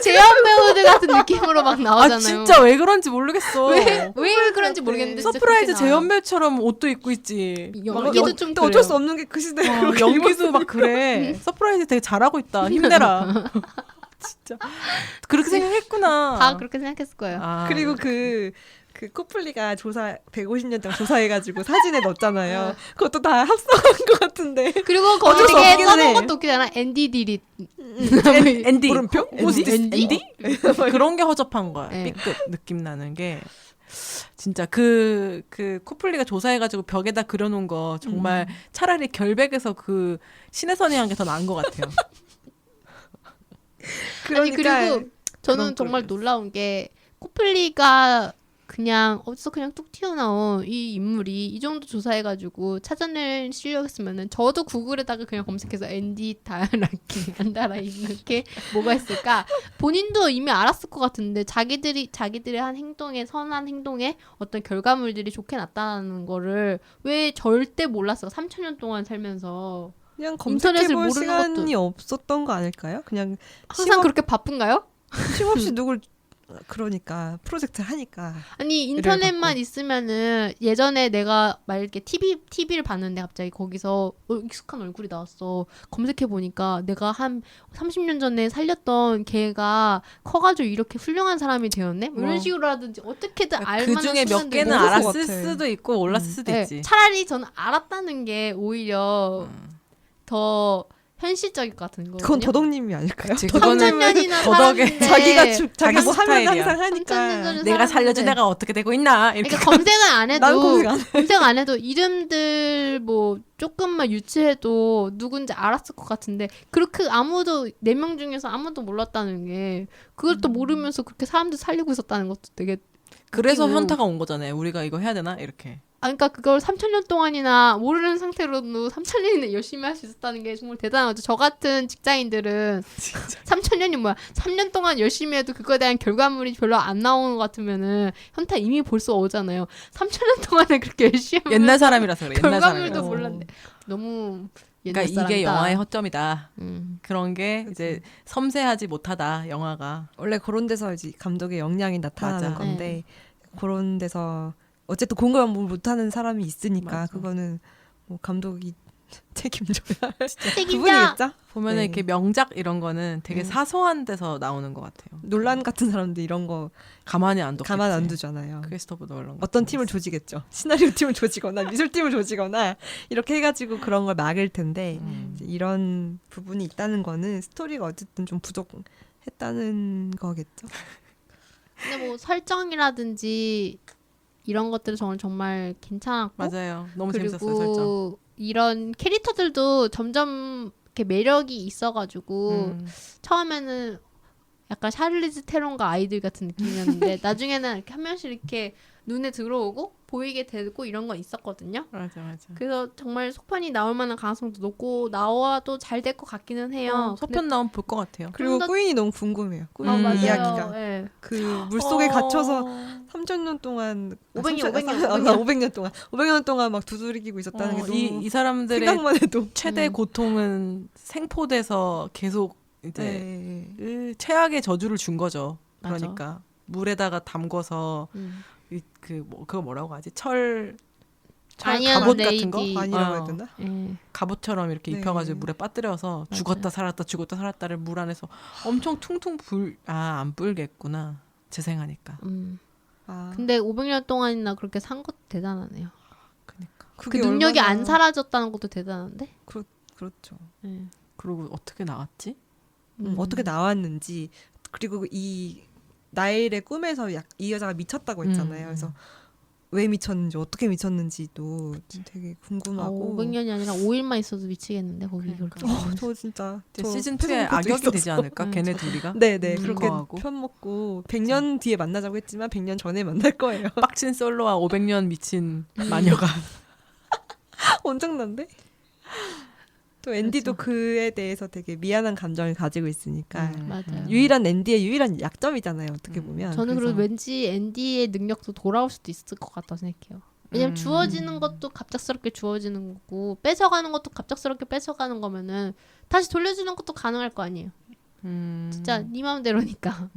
재현 배우들 같은 느낌으로 막 나오잖아요. 아 진짜 왜 그런지 모르겠어. 왜 그런지 모르겠는데 진짜 서프라이즈 그렇게 나와요. 재현배처럼 옷도 입고 있지. 연기도 좀 또 어쩔 수 없는 게 그 시대에 그렇게 연기도 막 그래. 서프라이즈 되게 잘하고 있다. 힘내라. 진짜 그렇게 생각했구나. 다 그렇게 생각했을 거예요. 그리고 그 코플리가 150년 동안 조사해가지고 사진에 넣었잖아요. 그것도 다 합성한 것 같은데. 그리고 거기 어쩔 수 되게 없긴 써놓은 해. 것도 웃기잖아. 앤디 디릿. 앤디 물음표? 앤디? 앤디? 그런 게 허접한 거야. 네. B급 느낌 나는 게. 진짜 그 코플리가 조사해가지고 벽에다 그려놓은 거 정말 차라리 결백에서 그 신의 선이 한 게 더 나은 것 같아요. 아니 그리고 저는 정말 놀라운 게 코플리가 그냥 어디서 그냥 뚝 튀어나온 이 인물이 이 정도 조사해가지고 찾아낼 실력이었으면은 저도 구글에다가 그냥 검색해서 앤디 다라키 안다라 이렇게 뭐가 있을까 본인도 이미 알았을 것 같은데 자기들의 한 행동에 선한 행동에 어떤 결과물들이 좋게 나타나는 거를 왜 절대 몰랐어 3,000년 동안 살면서 그냥 인터넷을 검색해볼 모르는 시간이 없었던 거 아닐까요? 그냥 항상 그렇게 바쁜가요? 쉼없이 누굴 그러니까 프로젝트를 하니까 아니 인터넷만 있으면은 예전에 내가 막 이렇게 TV를 봤는데 갑자기 거기서 익숙한 얼굴이 나왔어. 검색해 보니까 내가 한 30년 전에 살렸던 걔가 커가지고 이렇게 훌륭한 사람이 되었네. 뭐 이런 식으로라든지 어떻게든 알만한 그 중에 몇 순간들이 개는 모를 것 알았을 같아. 수도 있고 몰랐을 수도 네, 있지. 차라리 저는 알았다는 게 오히려 더 현실적일 것 같은 거거든요. 그건 도덕님이 아닐까요? 그치, 삼천 그거는 년이나 도덕의 살았는데 자기 뭐 하면 스타일이야. 항상 하니까 3,000년 전에 내가 살려준 살았는데. 애가 어떻게 되고 있나 이렇게. 그러니까 검색은 안 해도 난 검색 안 해. 검색 안 해도 이름들 뭐 조금만 유치해도 누군지 알았을 것 같은데 그렇게 아무도 4명 중에서 아무도 몰랐다는 게 그걸 또 모르면서 그렇게 사람들 살리고 있었다는 것도 되게 그래서 웃기고. 현타가 온 거잖아요. 우리가 이거 해야 되나 이렇게. 그러니까 그걸 3,000년 동안이나 모르는 상태로도 3,000년이나 열심히 할 수 있었다는 게 정말 대단한 거죠. 저 같은 직장인들은 3,000년이 뭐야? 3년 동안 열심히 해도 그거에 대한 결과물이 별로 안 나오는 것 같으면은 현타 이미 벌써 오잖아요. 3,000년 동안에 그렇게 열심히 옛날 사람이라서 그래. 옛날 결과물도 사람이라서. 몰랐네. 너무 옛날 그러니까 이게 사람이다. 영화의 허점이다. 음. 그런 게 이제 섬세하지 못하다 영화가. 원래 그런 데서 이제 감독의 역량이 나타나는 맞아. 건데 그런 데서 어쨌든 공감 못하는 사람이 있으니까 맞아. 그거는 뭐 감독이 책임져야 할 책임져. 부분이겠죠. 보면은 네. 이렇게 명작 이런 거는 되게 사소한 데서 나오는 것 같아요. 논란 같은 사람들 이런 거 가만히 안 뒀겠지. 가만 안 두잖아요. 크리스토퍼 노런 어떤 팀을 조지겠죠. 시나리오 팀을 조지거나 미술팀을 조지거나 이렇게 해가지고 그런 걸 막을 텐데 이제 이런 부분이 있다는 거는 스토리가 어쨌든 좀 부족했다는 거겠죠. 근데 뭐 설정이라든지 이런 것들은 저는 정말 괜찮았고 맞아요. 너무 재밌었어요 설정. 그리고 이런 캐릭터들도 점점 이렇게 매력이 있어가지고 처음에는 약간 샤를리즈 테론과 아이들 같은 느낌이었는데 나중에는 이렇게 한 명씩 이렇게 눈에 들어오고 보이게 되고 이런 건 있었거든요. 맞아. 그래서 정말 속편이 나올 만한 가능성도 높고 나와도 잘 될 것 같기는 해요. 소편 나오면 볼 것 같아요. 그리고 더- 꾸인이 너무 궁금해요. 꾸인 맞아요. 이야기가 네. 그 물속에 갇혀서 3,000년 동안 500년 동안 500년 동안 막 두드리기고 있었다는 게 너무 이 사람들의 생각만 해도 최대 고통은 생포돼서 계속 이제 네. 최악의 저주를 준 거죠. 맞아. 그러니까 물에다가 담궈서 그거 뭐라고 하지? 철 아니야, 갑옷 레이디. 같은 거 아니라고 해야 되나? 예. 갑옷처럼 이렇게 네. 입혀가지고 물에 빠뜨려서 죽었다 살았다를 물 안에서 엄청 퉁퉁 안 불겠구나 재생하니까. 아, 근데 500년 동안이나 그렇게 산 것도 대단하네요. 그러니까 그 그게 능력이 얼마나- 안 사라졌다는 것도 대단한데? 그렇죠. 예. 그리고 어떻게 나왔지? 어떻게 나왔는지 그리고 이 나일의 꿈에서 이 여자가 미쳤다고 했잖아요. 그래서 왜 미쳤는지 어떻게 미쳤는지도 되게 궁금하고 500년이 아니라 5일만 있어도 미치겠는데 거기 그렇게. 저 진짜 이제 저 시즌 패션 2에 코드 악역이 있었어. 되지 않을까? 걔네 둘이가 네네 그런 그렇게 거하고. 편먹고 100년 뒤에 만나자고 했지만 100년 전에 만날 거예요. 빡친 솔로와 500년 미친 마녀가 엄청난데? 또 앤디도 그에 대해서 되게 미안한 감정을 가지고 있으니까 맞아요. 유일한 앤디의 유일한 약점이잖아요. 어떻게 보면. 저는 그래서 그리고 왠지 앤디의 능력도 돌아올 수도 있을 것 같다 생각해요. 왜냐면 주어지는 것도 갑작스럽게 주어지는 거고 뺏어가는 것도 갑작스럽게 뺏어가는 거면은 다시 돌려주는 것도 가능할 거 아니에요. 진짜 네 마음대로니까.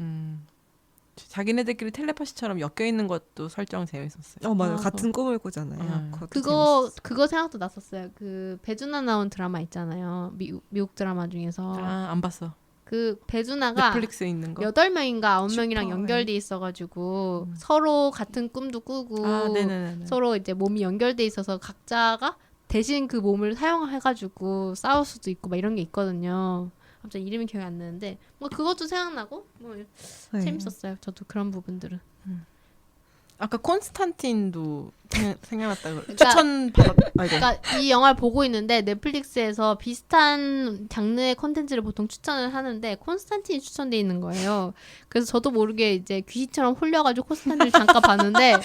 자기네들끼리 텔레파시처럼 엮여 있는 것도 설정 재밌었어요. 맞아요. 아, 같은 꿈을 꾸잖아요. 그것도 그거 생각도 났었어요. 그 배두나 나온 드라마 있잖아요. 미국 드라마 중에서 안 봤어. 그 배두나가 넷플릭스에 있는 거. 8명인가 9명이랑 슈퍼, 연결돼 있어가지고 서로 같은 꿈도 꾸고 네네네. 서로 이제 몸이 연결돼 있어서 각자가 대신 그 몸을 사용해가지고 싸울 수도 있고 막 이런 게 있거든요. 갑자기 이름이 기억이 안 나는데 뭐 그것도 생각나고 뭐 네. 재밌었어요. 저도 그런 부분들은. 아까 콘스탄틴도 생각났다. 추천 받았. 아이고. 그러니까 이 영화를 보고 있는데 넷플릭스에서 비슷한 장르의 콘텐츠를 보통 추천을 하는데 콘스탄틴이 추천돼 있는 거예요. 그래서 저도 모르게 이제 귀신처럼 홀려가지고 콘스탄틴을 잠깐 봤는데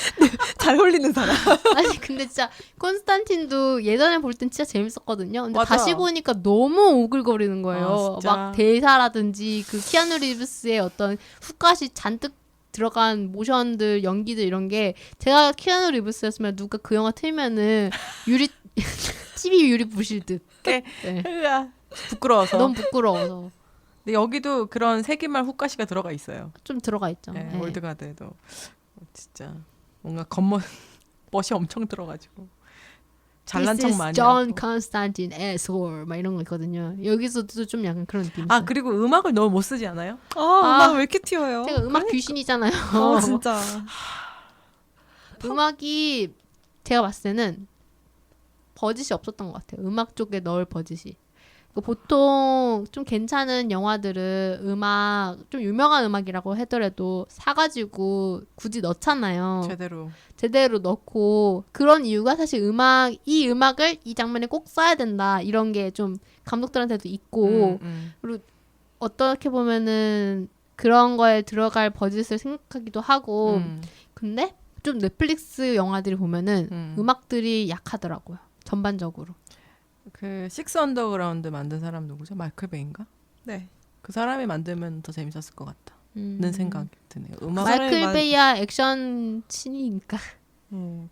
잘 홀리는 사람. 아니 근데 진짜 콘스탄틴도 예전에 볼 땐 진짜 재밌었거든요. 근데 맞아. 다시 보니까 너무 오글거리는 거예요. 진짜. 막 대사라든지 그 키아누 리브스의 어떤 훅갓이 잔뜩 들어간 모션들, 연기들 이런 게 제가 키아누 리브스였으면 누가 그 영화 틀면은 유리 TV 유리 부실 듯. 네. 으아, 부끄러워서. 너무 부끄러워서 근데 여기도 그런 세기말 훅가시가 들어가 있어요. 좀 들어가 있죠. 네, 네. 올드가드에도 진짜 뭔가 멋이 엄청 들어가지고 잘난 척 많이 This is John 하고. Constantine asshole 막 이런 거 있거든요. 여기서도 좀 약간 그런 느낌. 아 있어요. 그리고 음악을 너무 못 쓰지 않아요? 음악 왜 이렇게 튀어요? 제가 음악 귀신이잖아요. 진짜. 음악이 제가 봤을 때는 버짓이 없었던 것 같아요. 음악 쪽에 넣을 버짓이. 보통 좀 괜찮은 영화들은 음악 좀 유명한 음악이라고 하더라도 사가지고 굳이 넣잖아요. 제대로 넣고 그런 이유가 사실 이 음악을 이 장면에 꼭 써야 된다 이런 게 좀 감독들한테도 있고 그리고 어떻게 보면은 그런 거에 들어갈 버짓을 생각하기도 하고 근데 좀 넷플릭스 영화들이 보면은 음악들이 약하더라고요. 전반적으로. 그 식스 언더그라운드 만든 사람 누구죠? 마이클 베인가? 네. 그 사람이 만들면 더 재밌었을 것 같다는 생각이 드네요. 음악 마이클 베이야 액션 신이니까.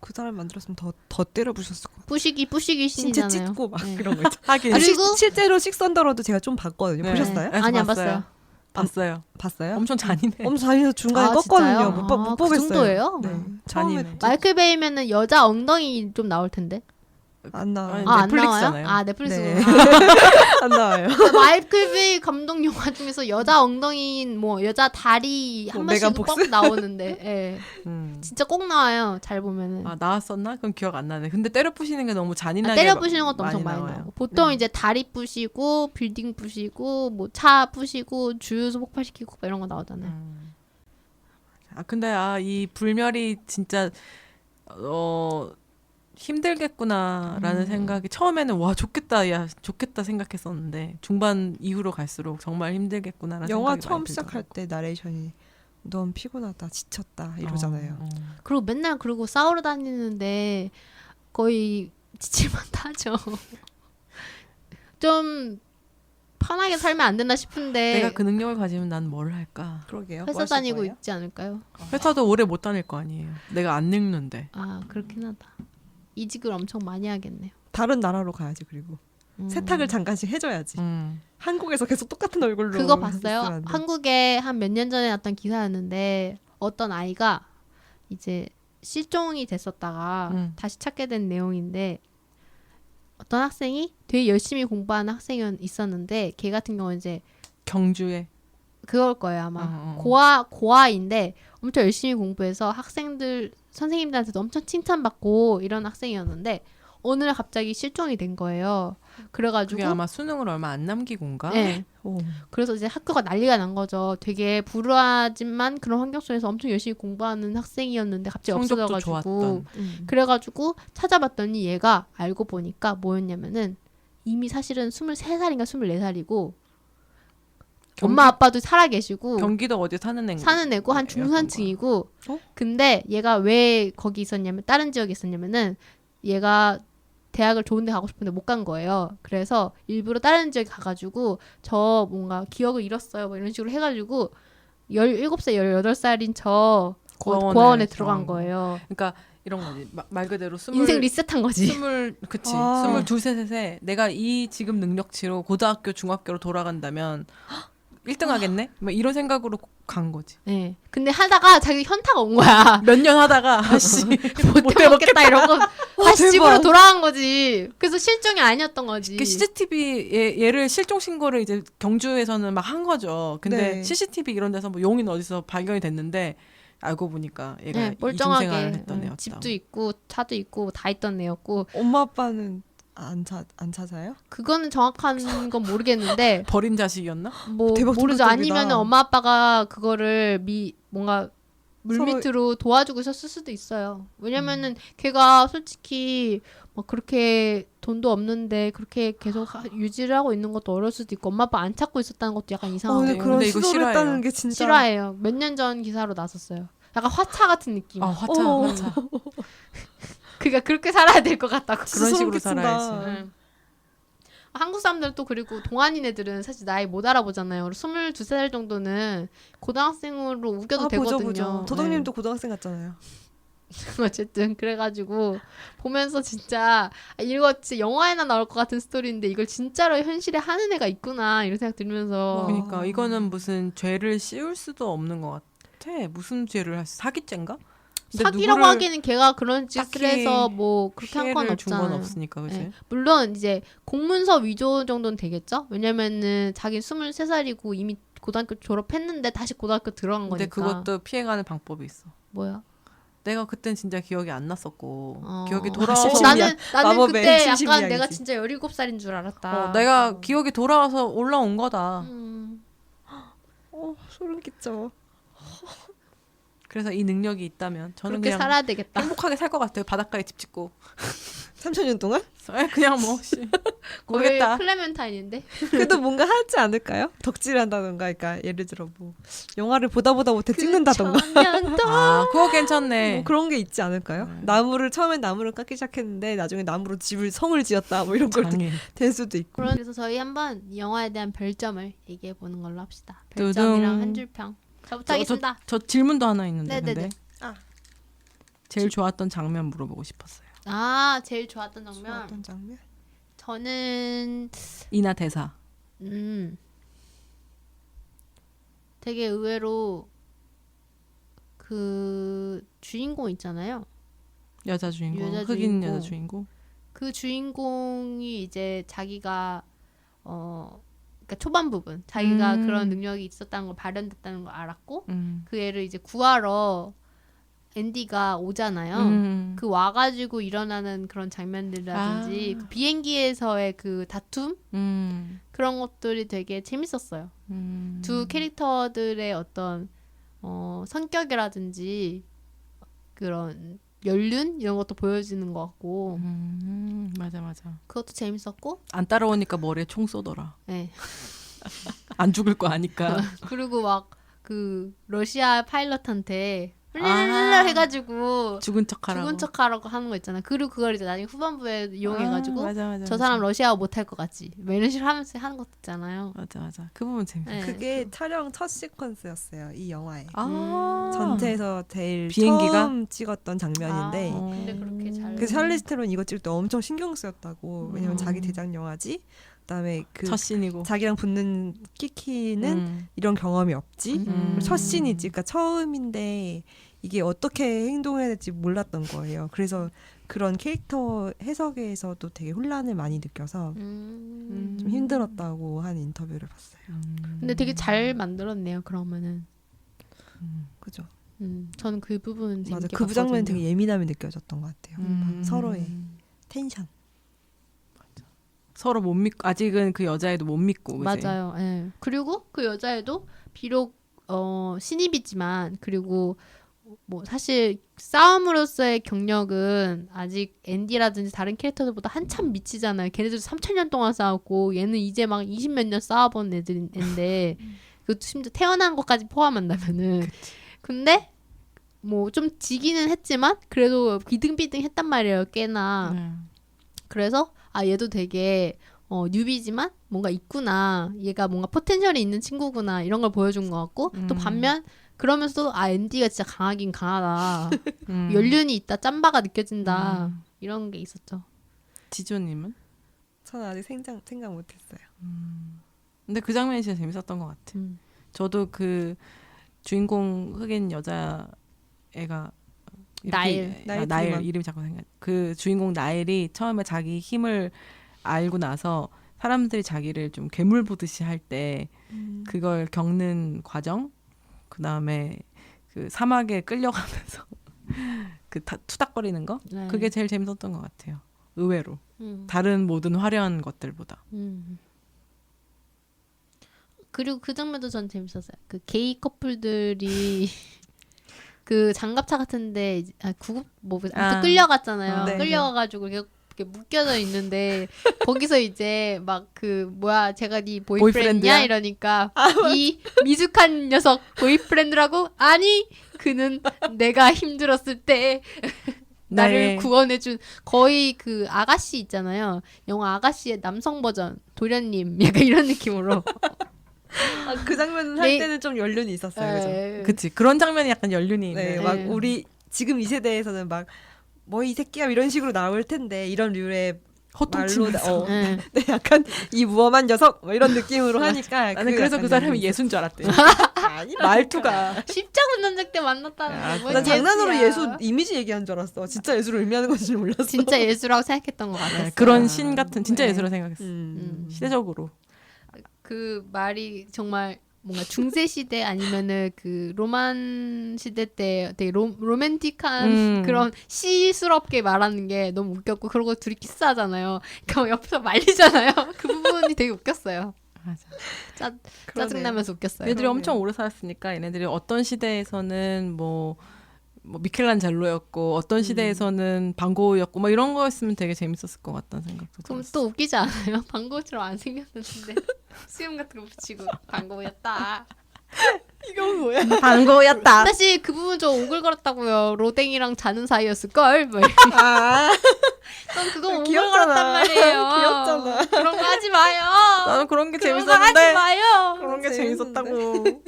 그 사람 만들었으면 더 때려 부셨을 것 같아요. 뿌시기 신이잖아요. 신체 찢고 막 네. 그런 거 있죠. 하긴. 그리고 실제로 식선더러도 제가 좀 봤거든요. 네. 보셨어요? 네, 아니 안 봤어요. 봤어요. 봤어요? 엄청 잔인해. 엄청 잔인해서 중간에 껐거든요. 진짜요? 못 그 보겠어요. 정도예요? 네. 잔인해. 처음에 마이클 베이면은 여자 엉덩이 좀 나올 텐데. 안 나와요. 아니, 안 넷플릭스잖아요. 나와요? 넷플릭스. 네. 안 나와요. 마이클 베이 감독 영화 중에서 여자 엉덩이인 뭐 여자 다리 한 뭐, 번씩 메간 꼭 폭스? 나오는데, 예. 진짜 꼭 나와요. 잘 보면은. 아 나왔었나? 그럼 기억 안 나네. 근데 때려 부시는 게 너무 잔인하게 때려 부시는 것도 엄청 많이 나와요. 나오고 보통 네. 이제 다리 부시고 빌딩 부시고 뭐 차 부시고 주유소 폭발시키고 뭐 이런 거 나오잖아요. 아 근데 이 불멸이 진짜 힘들겠구나라는 생각이 처음에는 와 좋겠다 생각했었는데 중반 이후로 갈수록 정말 힘들겠구나라는 영화 생각이 처음 많이 시작할 들더라고. 때 나레이션이 넌 피곤하다, 지쳤다 이러잖아요. 그리고 맨날 그러고 싸우러 다니는데 거의 지칠만 하죠. 좀 편하게 살면 안 되나 싶은데 내가 그 능력을 가지면 난 뭘 할까? 그러게요. 회사 뭐 하실 다니고 거예요? 있지 않을까요? 회사도 오래 못 다닐 거 아니에요. 내가 안 늙는데. 아 그렇긴 하다. 이직을 엄청 많이 하겠네요. 다른 나라로 가야지. 그리고 세탁을 잠깐씩 해줘야지. 한국에서 계속 똑같은 얼굴로. 그거 있으면 봤어요? 안 돼. 한국에 한 몇 년 전에 났던 기사였는데 어떤 아이가 이제 실종이 됐었다가 다시 찾게 된 내용인데 어떤 학생이 되게 열심히 공부하는 학생이 있었는데 걔 같은 경우는 이제 경주에 그걸 거예요 아마 고아인데 엄청 열심히 공부해서 선생님들한테도 엄청 칭찬받고 이런 학생이었는데 어느 날 갑자기 실종이 된 거예요. 그래가지고 그게 아마 수능을 얼마 안 남기고인가? 네. 그래서 이제 학교가 난리가 난 거죠. 되게 불우하지만 그런 환경 속에서 엄청 열심히 공부하는 학생이었는데 갑자기 성적도 없어져가지고 좋았던. 그래가지고 찾아봤더니 얘가 알고 보니까 뭐였냐면은 이미 사실은 23살인가 24살이고 엄마 아빠도 살아계시고 경기도 어디 사는 애고 한 중산층이고 근데 얘가 왜 거기 있었냐면 다른 지역에 있었냐면은 얘가 대학을 좋은 데 가고 싶은데 못 간 거예요. 그래서 일부러 다른 지역에 가가지고 저 뭔가 기억을 잃었어요. 뭐 이런 식으로 해가지고 17살, 18살인 저 고아원에 들어간 거예요. 그러니까 이런 거지. 말 그대로 인생 리셋한 거지. 22, 3에 내가 이 지금 능력치로 고등학교, 중학교로 돌아간다면 1등 하겠네? 뭐 이런 생각으로 간 거지. 네. 근데 하다가 자기 현타가 온 거야. 몇 년 하다가 아씨 못 해먹겠다 이러고 다시 집으로 돌아간 거지. 그래서 실종이 아니었던 거지. 그 CCTV 얘를 실종 신고를 이제 경주에서는 막 한 거죠. 근데 네. CCTV 이런 데서 뭐 용인 어디서 발견이 됐는데 알고 보니까 얘가 네, 멀쩡하게 이중생활을 했던 애였다. 집도 있고 차도 있고 다 있던 애였고 엄마 아빠는 안 찾아요? 그거는 정확한 건 모르겠는데 버린 자식이었나? 뭐 대박 모르죠. 충격적이다. 아니면 엄마 아빠가 그거를 뭔가 물밑으로 도와주고 있었을 수도 있어요. 왜냐면은 걔가 솔직히 뭐 그렇게 돈도 없는데 그렇게 계속 유지를 하고 있는 것도 어려울 수도 있고 엄마 아빠 안 찾고 있었다는 것도 약간 이상하고 근데 그런 근데 이거 시도를 싫어해요. 했다는 게 진짜 싫어해요. 몇 년 전 기사로 나섰어요. 약간 화차 같은 느낌. 화차. 그러니까 그렇게 살아야 될 것 같다고. 그런 식으로 소름 끼친다. 살아야지. 응. 한국 사람들 또 그리고 동안인 애들은 사실 나이 못 알아보잖아요. 22살 정도는 고등학생으로 우겨도 되거든요. 보죠. 도덕님도 고등학생 같잖아요. 어쨌든 그래가지고 보면서 진짜 이거 진짜 영화에나 나올 것 같은 스토리인데 이걸 진짜로 현실에 하는 애가 있구나 이런 생각 들면서 그러니까 이거는 무슨 죄를 씌울 수도 없는 것 같아. 무슨 죄를 사기죄인가? 근데 사기라고 누구를 하기에는 걔가 그런 짓을 딱히 해서 뭐 그렇게 한 건 피해를 준 건 없잖아요. 없으니까 그지? 네. 물론 이제 공문서 위조 정도는 되겠죠? 왜냐면은 자기 23살이고 이미 고등학교 졸업했는데 다시 고등학교 들어간 근데 거니까. 그것도 피해가는 방법이 있어. 뭐야? 내가 그땐 진짜 기억이 안 났었고 어. 기억이 돌아와서 심심이야. 나는 마법의 그때 심심 약간 이야기지. 내가 진짜 17살인 줄 알았다. 내가 기억이 돌아와서 올라온 거다. 소름 끼쳐. 그래서 이 능력이 있다면 저는 그렇게 그냥 살아야 되겠다. 행복하게 살 것 같아요. 바닷가에 집 짓고 3,000년 동안? 그냥 뭐 거의 모르겠다. 클레멘타인인데? 그래도 뭔가 하지 않을까요? 덕질한다던가, 그러니까 예를 들어 뭐 영화를 보다 못해 찍는다던가. 그거 괜찮네. 뭐 그런 게 있지 않을까요? 처음엔 나무를 깎기 시작했는데 나중에 나무로 성을 지었다 뭐 이런 걸 될 수도 있고. 그래서 저희 한번 이 영화에 대한 별점을 얘기해 보는 걸로 합시다. 두둥. 별점이랑 한 줄평. 저부터 하겠습니다. 저 질문도 하나 있는데 네네네. 근데 아. 제일 좋았던 장면 물어보고 싶었어요. 제일 좋았던 장면. 좋았던 장면? 저는 이나 대사. 되게 의외로 그 주인공 있잖아요. 여자 주인공. 여자 흑인 주인공. 여자 주인공. 그 주인공이 이제 자기가 그러니까 초반 부분 자기가 그런 능력이 있었다는 걸 발현됐다는 걸 알았고 그 애를 이제 구하러 앤디가 오잖아요. 그 와가지고 일어나는 그런 장면들이라든지 그 비행기에서의 그 다툼 그런 것들이 되게 재밌었어요. 두 캐릭터들의 어떤 성격이라든지 그런 연륜 이런 것도 보여지는 것 같고 맞아. 그것도 재밌었고 안 따라오니까 머리에 총 쏘더라. 네. 안 죽을 거 아니까. 그리고 막 그 러시아 파일럿한테 해가지고 죽은 척하라고 하는 거 있잖아. 그리고 그걸 이제 나중에 후반부에 이용해가지고 맞아. 저 사람 러시아어 못할 것 같지. 뭐 이런 식으로 하면서 하는 것도 있잖아요. 맞아. 그 부분 재밌어. 네. 그게 촬영 첫 시퀀스였어요. 이 영화에. 아. 전체에서 제일 비행기가? 처음 찍었던 장면인데 근데 그렇게 잘. 그 샬리즈 테론 이거 찍을 때 엄청 신경 쓰였다고. 왜냐면 자기 대작 영화지. 그다음에 그 첫 씬이고. 자기랑 붙는 키키는 이런 경험이 없지. 첫 씬이지. 그러니까 처음인데 이게 어떻게 행동해야 될지 몰랐던 거예요. 그래서 그런 캐릭터 해석에서도 되게 혼란을 많이 느껴서 좀 힘들었다고 한 인터뷰를 봤어요. 근데 되게 잘 만들었네요. 그러면은. 그죠? 저는 그 부분 재밌게 맞아. 그 장면은 봤거든요. 되게 예민함이 느껴졌던 것 같아요. 서로의 텐션. 서로 못 믿고 아직은 그 여자애도 못 믿고. 그치? 맞아요. 예. 그리고 그 여자애도 비록 신입이지만 그리고 뭐 사실 싸움으로서의 경력은 아직 앤디라든지 다른 캐릭터들보다 한참 미치잖아요. 걔네들 3,000년 동안 싸웠고 얘는 이제 막 20몇 년 싸워본 애들인데 그것도 심지어 태어난 것까지 포함한다면은 근데 뭐 좀 지기는 했지만 그래도 비등비등 했단 말이에요. 꽤나. 그래서 얘도 되게 뉴비지만 뭔가 있구나. 얘가 뭔가 포텐셜이 있는 친구구나. 이런 걸 보여준 것 같고 또 반면 그러면서도 앤디가 진짜 강하긴 강하다. 연륜이 있다. 짬바가 느껴진다. 이런 게 있었죠. 지조님은? 저는 아직 생각 못했어요. 근데 그 장면이 진짜 재밌었던 것 같아. 저도 그 주인공 흑인 여자애가 나일 나일 이름이 자꾸 생각. 그 주인공 나일이 처음에 자기 힘을 알고 나서 사람들이 자기를 좀 괴물 보듯이 할 때 그걸 겪는 과정, 그 다음에 그 사막에 끌려가면서 그 투닥거리는 거, 네. 그게 제일 재밌었던 것 같아요. 의외로 다른 모든 화려한 것들보다. 그리고 그 장면도 전 재밌었어요. 그 게이 커플들이 그 장갑차 같은데 구급 뭐 아. 끌려갔잖아요. 네. 끌려가가지고 이렇게 묶여져 있는데 거기서 이제 막 그 뭐야 제가 네 보이프렌드냐 보이프렌드야? 이러니까 이 미숙한 녀석 보이프렌드라고? 아니 그는 내가 힘들었을 때 나를 네. 구원해준 거의 그 아가씨 있잖아요. 영화 아가씨의 남성 버전 도련님 약간 이런 느낌으로. 그 장면 할 네. 때는 좀 연륜이 있었어요. 그죠? 에, 그치. 그런 장면이 약간 연륜이 있네. 네, 막 네. 우리 지금 이 세대에서는 막 뭐 이 새끼야 이런 식으로 나올 텐데 이런 류의 호통치면서. 네. 네, 약간 이 무엄한 녀석 뭐 이런 느낌으로 하니까 나는 그래서 약간 그 사람이 연륜이 예수인 줄 알았대. 아니 말투가. 십자군전적 때 만났다는 야, 건 난 장난으로 예수야. 예수 이미지 얘기한 줄 알았어. 진짜 예수를 의미하는 건지 몰랐어. 진짜 예수라고 생각했던 것 같았어요. 네, 그런 신 같은 진짜 네. 예수라 생각했어. 시대적으로. 그 말이 정말 뭔가 중세 시대 아니면은 그 로만 시대 때 되게 로맨틱한 그런 시스럽게 말하는 게 너무 웃겼고 그러고 둘이 키스하잖아요. 그럼 옆에서 말리잖아요. 그 부분이 되게 웃겼어요. 맞아. 짜증나면서 웃겼어요. 얘들이 엄청 오래 살았으니까 얘네들이 어떤 시대에서는 뭐 미켈란젤로였고 어떤 시대에서는 반고흐였고 뭐 이런 거였으면 되게 재밌었을 것 같다는 생각도 그럼 들었어. 또 웃기지 않아요? 방고처럼 안 생겼는데 수염 같은 거 붙이고 방고였다. 이건 뭐야? 반고였다. 사실 그 부분 좀 오글거렸다고요. 로댕이랑 자는 사이였을걸? 뭐 아, 전 그거 귀엽잖아. 오글거렸단 말이에요. 귀엽잖아. 그런 거 하지 마요. 나는 그런 게 그런 거 하지 재밌었는데. 마요. 그런 게 재밌는데. 재밌었다고.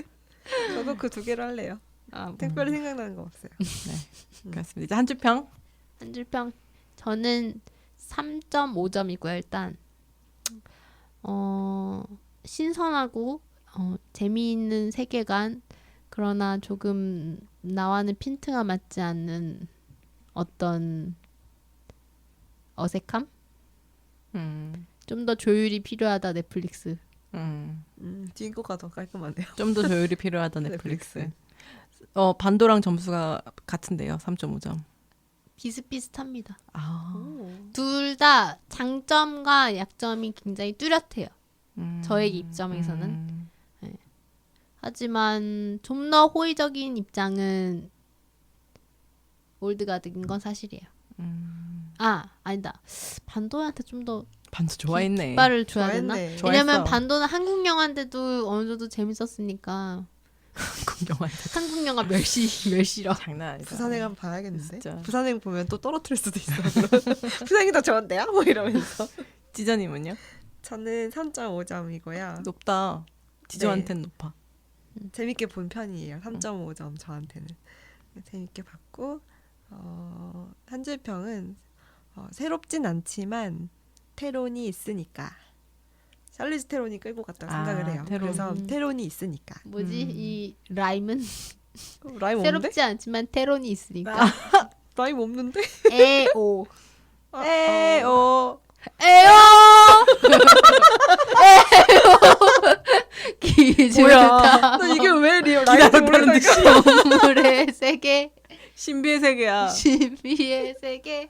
저도 그 두 개를 할래요. 아, 특별히 생각나는 거 없어요. 그렇습니다. 이제 한 줄 평. 한 줄 평. 저는 3.5점이고요. 일단 신선하고 재미있는 세계관 그러나 조금 나와는 핀트가 맞지 않는 어떤 어색함? 좀 더 조율이 필요하다 넷플릭스. 딩고가 더 깔끔하네요. 좀 더 조율이 필요하다 넷플릭스. 반도랑 점수가 같은데요. 3.5점. 비슷비슷합니다. 아. 둘 다 장점과 약점이 굉장히 뚜렷해요. 저의 입장에서는. 네. 하지만 좀 더 호의적인 입장은 올드가드인 건 사실이에요. 아니다. 반도한테 좀 더 반도 좋아했네. 깃발을 줘야 되나? 좋아했네. 왜냐면 좋아했어. 반도는 한국 영화인데도 어느 정도 재밌었으니까 영화인데 한국 영화 멸시러. 장난 아니다. 부산행 한번 봐야겠는데. 진짜. 부산행 보면 또 떨어뜨릴 수도 있어. 부산행이 더 좋은데요? 뭐 이러면서. 찌저님은요? 저는 3.5점이고요. 높다. 지저한테는 높아. 재밌게 본 편이에요. 3.5점 저한테는. 재밌게 봤고 한 줄 평은 새롭진 않지만 테론이 있으니까 샬리즈 테론이 끌고 갔다고 생각을 해요. 테론. 그래서 테론이 있으니까. 뭐지? 이 라임은 라임 없는데? 새롭지 않지만 테론이 있으니까. 라임 없는데? 에오. 에오. 에요. 기준다. 나 이게 왜 리얼 라임 기다렸다는 듯이. 동물의 세계. 신비의 세계야. 신비의 세계.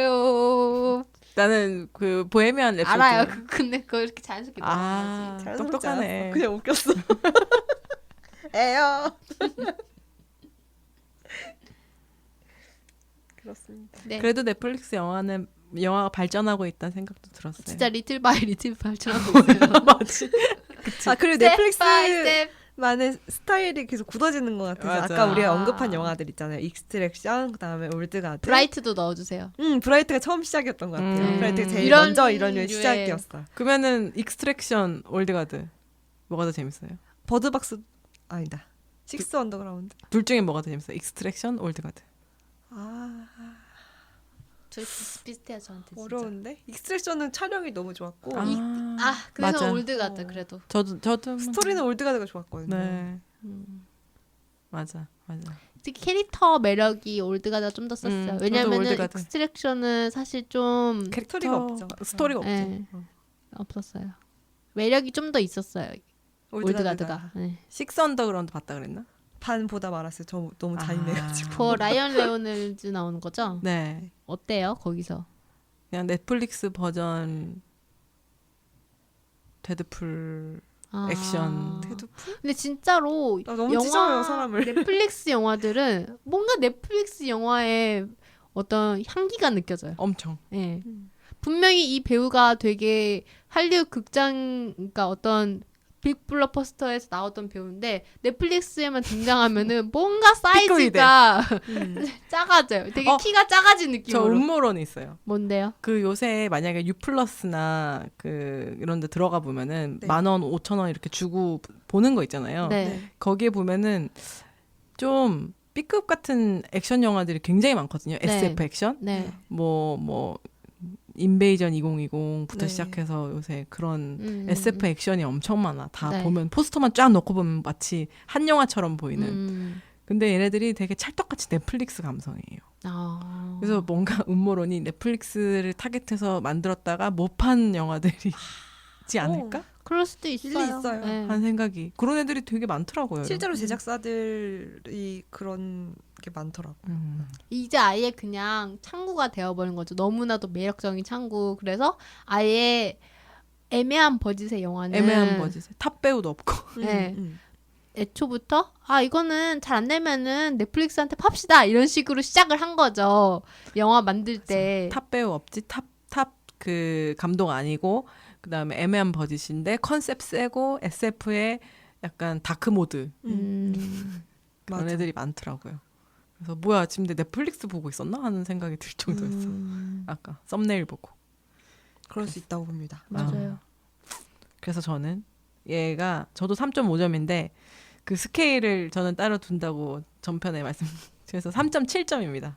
에오. 나는 그 보헤미안 랩소디. 알아요. 근데 그거 이렇게 자연스럽게 아, 넘어가지. 똑똑하네. 그냥 웃겼어. 에요. 그렇습니다. 네. 그래도 넷플릭스 영화가 발전하고 있다는 생각도 들었어요. 진짜 리틀 바이 리틀 발전하고 있어요. 맞지. 아 그리고 스텝 바이 스텝. 넷플릭스만의 스타일이 계속 굳어지는 것 같아서 맞아. 아까 우리가 언급한 영화들 있잖아요. 익스트랙션, 그다음에 올드가드. 브라이트도 넣어주세요. 브라이트가 처음 시작이었던 것 같아요. 브라이트가 제일 이런 먼저 이런 류의 류의- 시작이었어. 그러면은 익스트랙션 올드가드 뭐가 더 재밌어요? 버드박스 아니다. 식스 언더그라운드. 둘 중에 뭐가 더 재밌어요? 익스트랙션 올드가드. 저희 비슷비슷해요 저한테 진짜. 어려운데? 익스트랙션은 촬영이 너무 좋았고 그래서 맞아. 올드 같다 그래도. 저도 스토리는 올드가드가 좋았거든요. 네. 맞아. 특히 캐릭터 매력이 올드가드가 좀 더 썼어요. 저도 왜냐면은 올드가드. 익스트랙션은 사실 좀 스토리가 없죠. 스토리가 없지. 네, 없었어요. 매력이 좀 더 있었어요. 올드가드가. 네. 식스 언더그라운드 봤다 그랬나? 반 보다 말았어요. 저 너무 잔인해가지고. 그 라이언 레오늘즈 나오는 거죠? 네. 어때요 거기서? 그냥 넷플릭스 버전 데드풀 액션. 데드풀? 근데 진짜로 나 너무 찢어요, 사람을. 넷플릭스 영화들은 뭔가 넷플릭스 영화의 어떤 향기가 느껴져요. 엄청. 예. 분명히 이 배우가 되게 할리우드 극장, 그러니까 어떤 빅 블록버스터에서 나왔던 배우인데 넷플릭스에만 등장하면은 뭔가 사이즈가 작아져요. 되게 키가 작아진 저 느낌으로. 음모론이 있어요. 뭔데요? 그 요새 만약에 유플러스나 그 이런 데 들어가 보면은 네. 10,000원, 5,000원 이렇게 주고 보는 거 있잖아요. 네. 거기에 보면은 좀 B급 같은 액션 영화들이 굉장히 많거든요. 네. SF 액션. 네. 뭐 인베이전 2020부터 네. 시작해서 요새 그런 SF 액션이 엄청 많아. 다 네. 보면 포스터만 쫙 넣고 보면 마치 한 영화처럼 보이는. 근데 얘네들이 되게 찰떡같이 넷플릭스 감성이에요. 아. 그래서 뭔가 음모론이 넷플릭스를 타겟해서 만들었다가 못 판 영화들이지 않을까? 그럴 수도 있어요. 일리 있어요. 네. 하는 생각이. 그런 애들이 되게 많더라고요. 실제로 제작사들이 그런 게 많더라고요. 이제 아예 그냥 창구가 되어버린 거죠. 너무나도 매력적인 창구. 그래서 아예 애매한 버짓의 영화는 애매한 버짓. 탑 배우도 없고. 네. 애초부터 이거는 잘 안 되면은 넷플릭스한테 팝시다 이런 식으로 시작을 한 거죠. 영화 만들 때. 탑 배우 없지. 탑 그 감독 아니고 그다음에 애매한 버짓인데 컨셉 세고 SF에 약간 다크 모드. 그런 맞아. 애들이 많더라고요. 그래서 뭐야 지금 내 넷플릭스 보고 있었나 하는 생각이 들 정도였어. 아까 썸네일 보고. 그럴 수 있다고 봅니다. 맞아요. 그래서 저는 얘가 저도 3.5점인데 그 스케일을 저는 따로 둔다고 전편에 말씀드려서 3.7점입니다.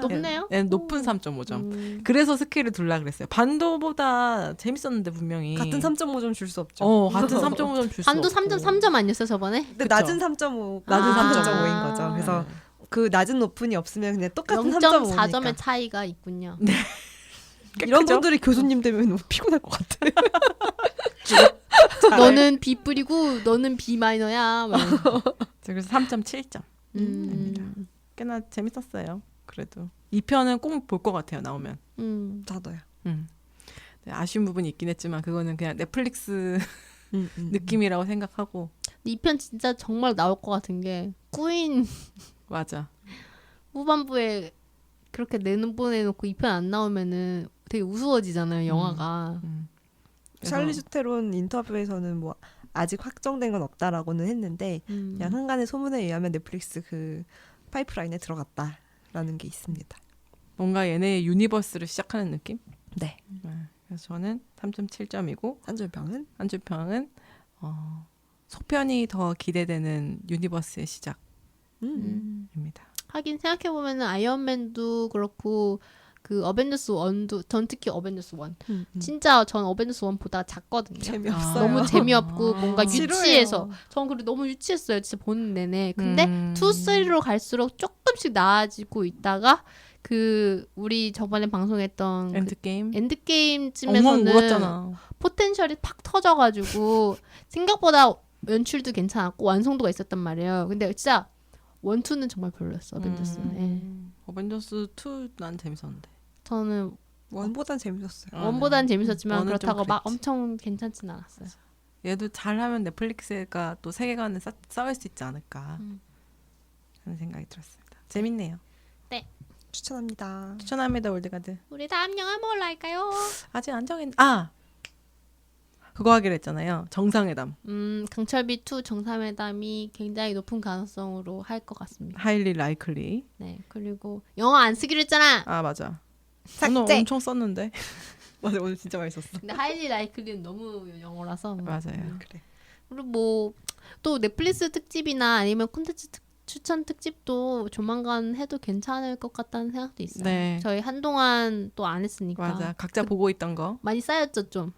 높네요. 네, 높은 3.5점. 그래서 스케일을 둘라 그랬어요. 반도보다 재밌었는데 분명히. 같은 3.5점 줄 수 없죠. 같은 3.5점 줄 수 반도 없고. 3.3점 아니었어요 저번에? 근데 그쵸. 낮은 3.5, 낮은 3.5인 거죠. 그래서 그 낮은 높은이 없으면 그냥 똑같은 3.5니까. 0.4점의 차이가 있군요. 이런 분들이 교수님 되면 너무 피곤할 것 같아. 너는 B 뿌리고 너는 B 마이너야. 막 이러면서. 그래서 3.7점. 꽤나 재밌었어요. 그래도 2편은 꼭 볼 것 같아요. 나오면. 저도요. 네, 아쉬운 부분이 있긴 했지만 그거는 그냥 넷플릭스 느낌이라고 생각하고. 이 편 진짜 정말 나올 것 같은 게 꾸인 맞아. 후반부에 그렇게 내보내놓고 2편 안 나오면은 되게 우스워지잖아요 영화가. 샬리즈 테론 인터뷰에서는 뭐 아직 확정된 건 없다라고는 했는데 그냥 한간의 소문에 의하면 넷플릭스 그 파이프라인에 들어갔다라는 게 있습니다. 뭔가 얘네의 유니버스를 시작하는 느낌? 네. 그래서 저는 3.7점이고 한줄평은 한줄평은 속편이 더 기대되는 유니버스의 시작입니다. 하긴 생각해보면은 아이언맨도 그렇고 그 어벤져스 1도 전 특히 어벤져스 1 진짜 전 어벤져스 1 보다가 잤거든요. 재미없어요. 너무 재미없고 뭔가 지루해요. 유치해서 전 그리고 너무 유치했어요. 진짜 보는 내내. 근데 2, 3로 갈수록 조금씩 나아지고 있다가 그 우리 저번에 방송했던 그 엔드게임? 엉엉 엔드게임쯤에서는 울었잖아. 포텐셜이 팍 터져가지고 생각보다 연출도 괜찮았고 완성도가 있었단 말이에요. 근데 진짜 1, 2는 정말 별로였어. 어벤져스는. 예. 어벤져스 2 난 재밌었는데. 저는 원보단 재밌었어요. 원보단 재밌었지만 원은 좀 그렇다고 막 그랬지. 엄청 괜찮진 않았어요. 얘도 잘하면 넷플릭스가 또 세계관을 쌓을 수 있지 않을까 하는 생각이 들었습니다. 재밌네요. 추천합니다. 추천합니다. 올드가드. 우리 다음 영화 뭘로 할까요? 아직 안 정했... 그거 하기로 했잖아요. 정상회담. 강철비 2 정상회담이 굉장히 높은 가능성으로 할 것 같습니다. 하일리 라이클리. 네, 그리고 영어 안 쓰기로 했잖아. 맞아. 삭제. 오늘 엄청 썼는데. 맞아, 오늘 진짜 많이 썼어. 근데 하일리 라이클리는 너무 영어라서. 맞아요. 그래. 그리고 뭐 또 넷플릭스 특집이나 아니면 콘텐츠 추천 특집도 조만간 해도 괜찮을 것 같다는 생각도 있어요. 네. 저희 한동안 또 안 했으니까. 맞아. 각자 보고 있던 거. 많이 쌓였죠 좀.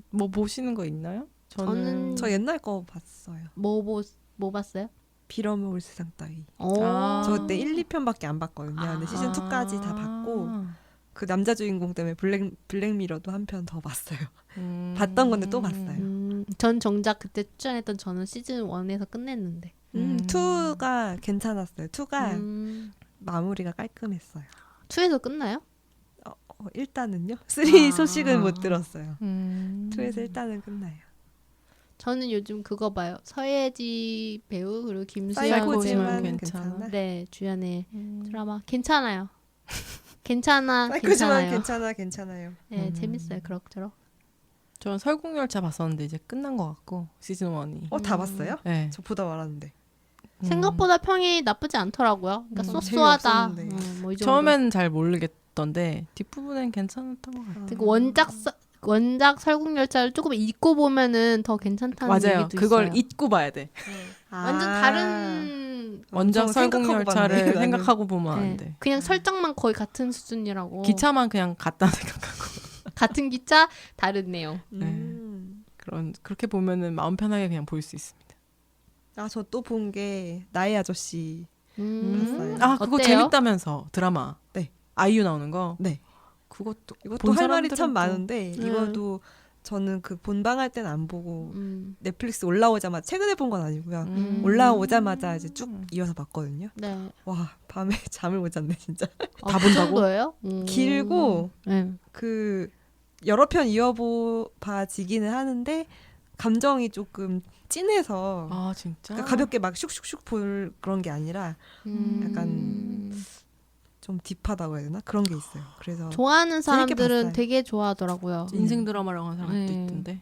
뭐 보시는 거 있나요? 저는 저 옛날 거 봤어요. 뭐 봤어요? 빌어먹을 세상 따위. 아. 저 그때 1, 2편밖에 안 봤거든요. 근데 시즌 2까지 다 봤고 그 남자 주인공 때문에 블랙미러도 한 편 더 봤어요. 봤던 건데 또 봤어요. 전 정작 그때 추천했던 저는 시즌 1에서 끝냈는데. 2가 괜찮았어요. 2가 마무리가 깔끔했어요. 2에서 끝나요? 일단은요. 3 소식은 못 들었어요. 2에서 일단은 끝나요. 저는 요즘 그거 봐요. 서예지 배우 그리고 김수현 사이코지만 배우. 괜찮아. 네, 주연의 드라마 괜찮아요. 괜찮아, 사이코지만 괜찮아요. 괜찮아요. 네, 재밌어요. 그럭저럭. 전 설국열차 봤었는데 이제 끝난 것 같고 시즌 1이. 다 봤어요? 네. 저 보다 말았는데. 생각보다 평이 나쁘지 않더라고요. 그러니까 쏘쏘하다. 재미없었는데. 뭐이 정도. 처음엔 잘 모르겠던데 뒷부분엔 괜찮았던 것 같아요. 그리고 원작 설국열차를 조금 잊고 보면은 더 괜찮다는 맞아요. 얘기도 그걸 있어요. 잊고 봐야 돼. 완전 다른 원작 엄청 생각하고 설국열차를 봤네, 나는. 생각하고 보면 네. 안 돼. 그냥 설정만 거의 같은 수준이라고. 기차만 그냥 갔다 생각하고. 같은 기차 다른 내용. 그렇게 보면은 마음 편하게 그냥 볼 수 있습니다. 저 또 본 게 나의 아저씨. 봤어요. 아 그거 어때요? 재밌다면서 드라마. 네. 아이유 나오는 거. 네. 그것도 이것도 본 할 말이 사람들은 참 또- 많은데 이것도 저는 그 본방할 때는 안 보고 넷플릭스 올라오자마자 최근에 본 건 아니고요. 올라오자마자 이제 쭉 이어서 봤거든요. 네. 와 밤에 잠을 못 잤네 진짜. 다 그 본다고? 정도예요? 길고 네. 그 여러 편 이어봐지기는 하는데 감정이 조금 진해서 아 진짜. 그러니까 가볍게 막 슉슉슉 볼 그런 게 아니라 약간 좀 딥하다고 해야 되나 그런 게 있어요. 그래서 좋아하는 재밌게 사람들은 봤어요. 되게 좋아하더라고요. 인생 드라마라고 하는 사람도 네. 있던데.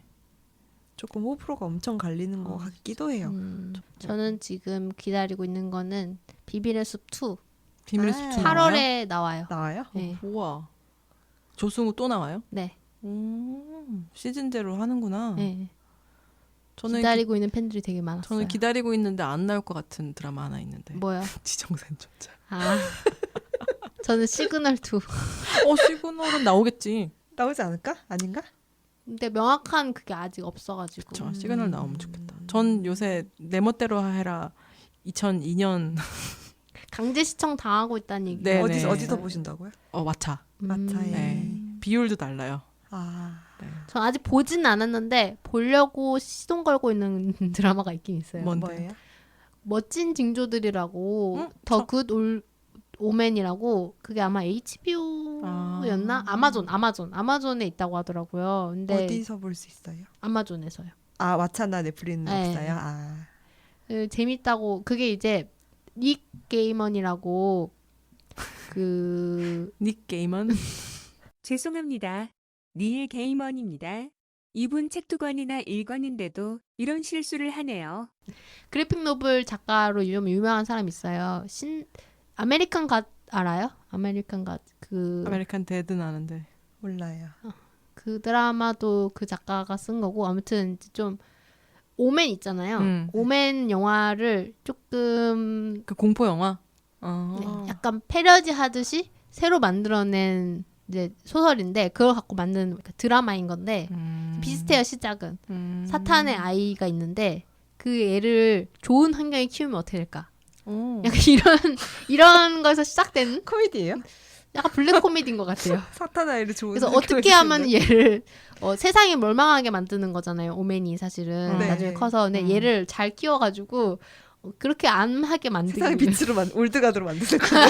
조금 호불호가 엄청 갈리는 것 같기도 해요. 저는 지금 기다리고 있는 거는 비밀의 숲 2. 비밀의 아. 숲 8월에 8월에 나와요. 나와요? 네. 우와. 조승우 또 나와요? 네. 시즌제로 하는구나. 네. 저는 기다리고 있는 팬들이 되게 많았어요. 저는 기다리고 있는데 안 나올 것 같은 드라마 하나 있는데. 뭐야? 지정산조차. 아. 저는 시그널 2. 시그널은 나오겠지. 나오지 않을까? 아닌가? 근데 명확한 그게 아직 없어가지고. 저 시그널 나오면 좋겠다. 전 요새 내 멋대로 해라 2002년 강제 시청 당하고 있다는 얘기. 네, 어디서 보신다고요? 왓챠. 마차에. 네. 비율도 달라요. 전 아직 보진 않았는데 보려고 시동 걸고 있는 드라마가 있긴 있어요. 뭔데? 뭐예요? 멋진 징조들이라고 더 굿 오맨이라고 그게 아마 HBO였나? 아마존에 있다고 하더라고요. 근데 어디서 볼 수 있어요? 아마존에서요. 왓챠나 넷플릭스는 네. 없어요? 재밌다고 그게 이제 닉 게이먼이라고 닉 게이먼? 죄송합니다. 닐 게이먼입니다. 이분 책 2권이나 읽었는데도 이런 실수를 하네요. 그래픽 노블 작가로 유명한 사람 있어요. 아메리칸 갓 알아요? 아메리칸 갓 아메리칸 데드는 아는데. 몰라요. 그 드라마도 그 작가가 쓴 거고 아무튼 좀 오맨 있잖아요. 오맨 영화를 조금 그 공포 영화? 네, 약간 패러디 하듯이 새로 만들어낸 이제 소설인데 그걸 갖고 만든 그러니까 드라마인 건데 비슷해요. 시작은 사탄의 아이가 있는데 그 애를 좋은 환경에 키우면 어떻게 될까? 약간 이런 거에서 시작된 코미디예요? 약간 블랙 코미디인 것 같아요. 사탄 아이를 좋은 그래서 학교에 어떻게 하면 주는데. 얘를 세상이 멀망하게 만드는 거잖아요. 오맨이 사실은 네. 나중에 커서 근데 얘를 잘 키워가지고 그렇게 안 하게 만들기 세상의 위해서. 빛으로 올드가드로 만드는 거예요.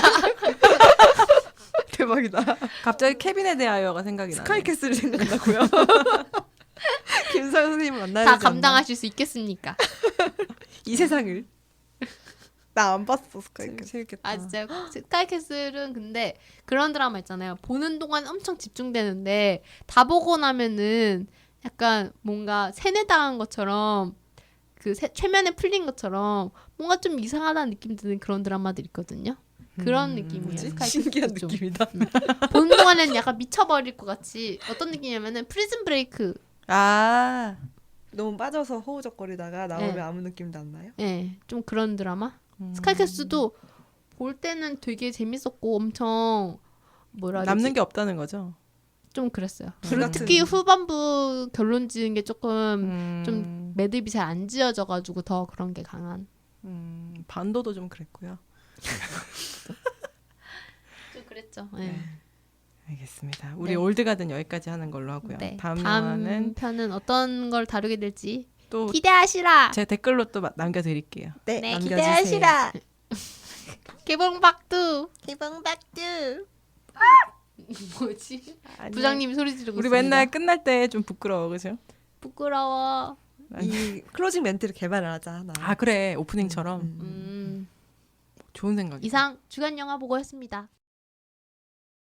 대박이다. 갑자기 케빈에 대하여가 생각이 나네. 스카이캐슬이 생각나고요. 김상 선생님 만나야 다 되지 않나? 감당하실 수 있겠습니까? 이 세상을. 나 안 봤어 스카이캐슬. 재밌겠다. 아 진짜 스카이캐슬은 근데 그런 드라마 있잖아요. 보는 동안 엄청 집중되는데 다 보고 나면은 약간 뭔가 세뇌당한 것처럼 그 최면에 풀린 것처럼 뭔가 좀 이상하다는 느낌 드는 그런 드라마들 있거든요. 그런 느낌이에요. 스카이캐슬 신기한 좀. 느낌이다. 보는 동안에는 약간 미쳐버릴 것 같이 어떤 느낌이냐면은 프리즌 브레이크. 너무 빠져서 허우적거리다가 나오면 네. 아무 느낌도 안 나요? 네, 좀 그런 드라마. 스카이캐슬도 볼 때는 되게 재밌었고 엄청 뭐라 해야 남는 되지? 게 없다는 거죠. 좀 그랬어요. 같은- 그리고 특히 후반부 결론 지은 게 조금 좀 매듭이 잘 안 지어져가지고 더 그런 게 강한. 반도도 좀 그랬고요. 좀 그랬죠. 네. 알겠습니다. 우리 올드가든 여기까지 하는 걸로 하고요. 네. 다음 다음 영화는 편은 어떤 걸 다루게 될지 또 기대하시라. 제 댓글로 또 남겨드릴게요. 네, 네, 남겨주세요. 기대하시라. 개봉박두. 개봉박두. 뭐지? 아니요. 부장님이 소리 지르고 우리 있습니다. 맨날 끝날 때 좀 부끄러워, 그죠? 부끄러워. 이 클로징 멘트를 개발을 하자 하나. 아 그래 오프닝처럼 좋은 생각이야. 이상 주간 영화 보고였습니다.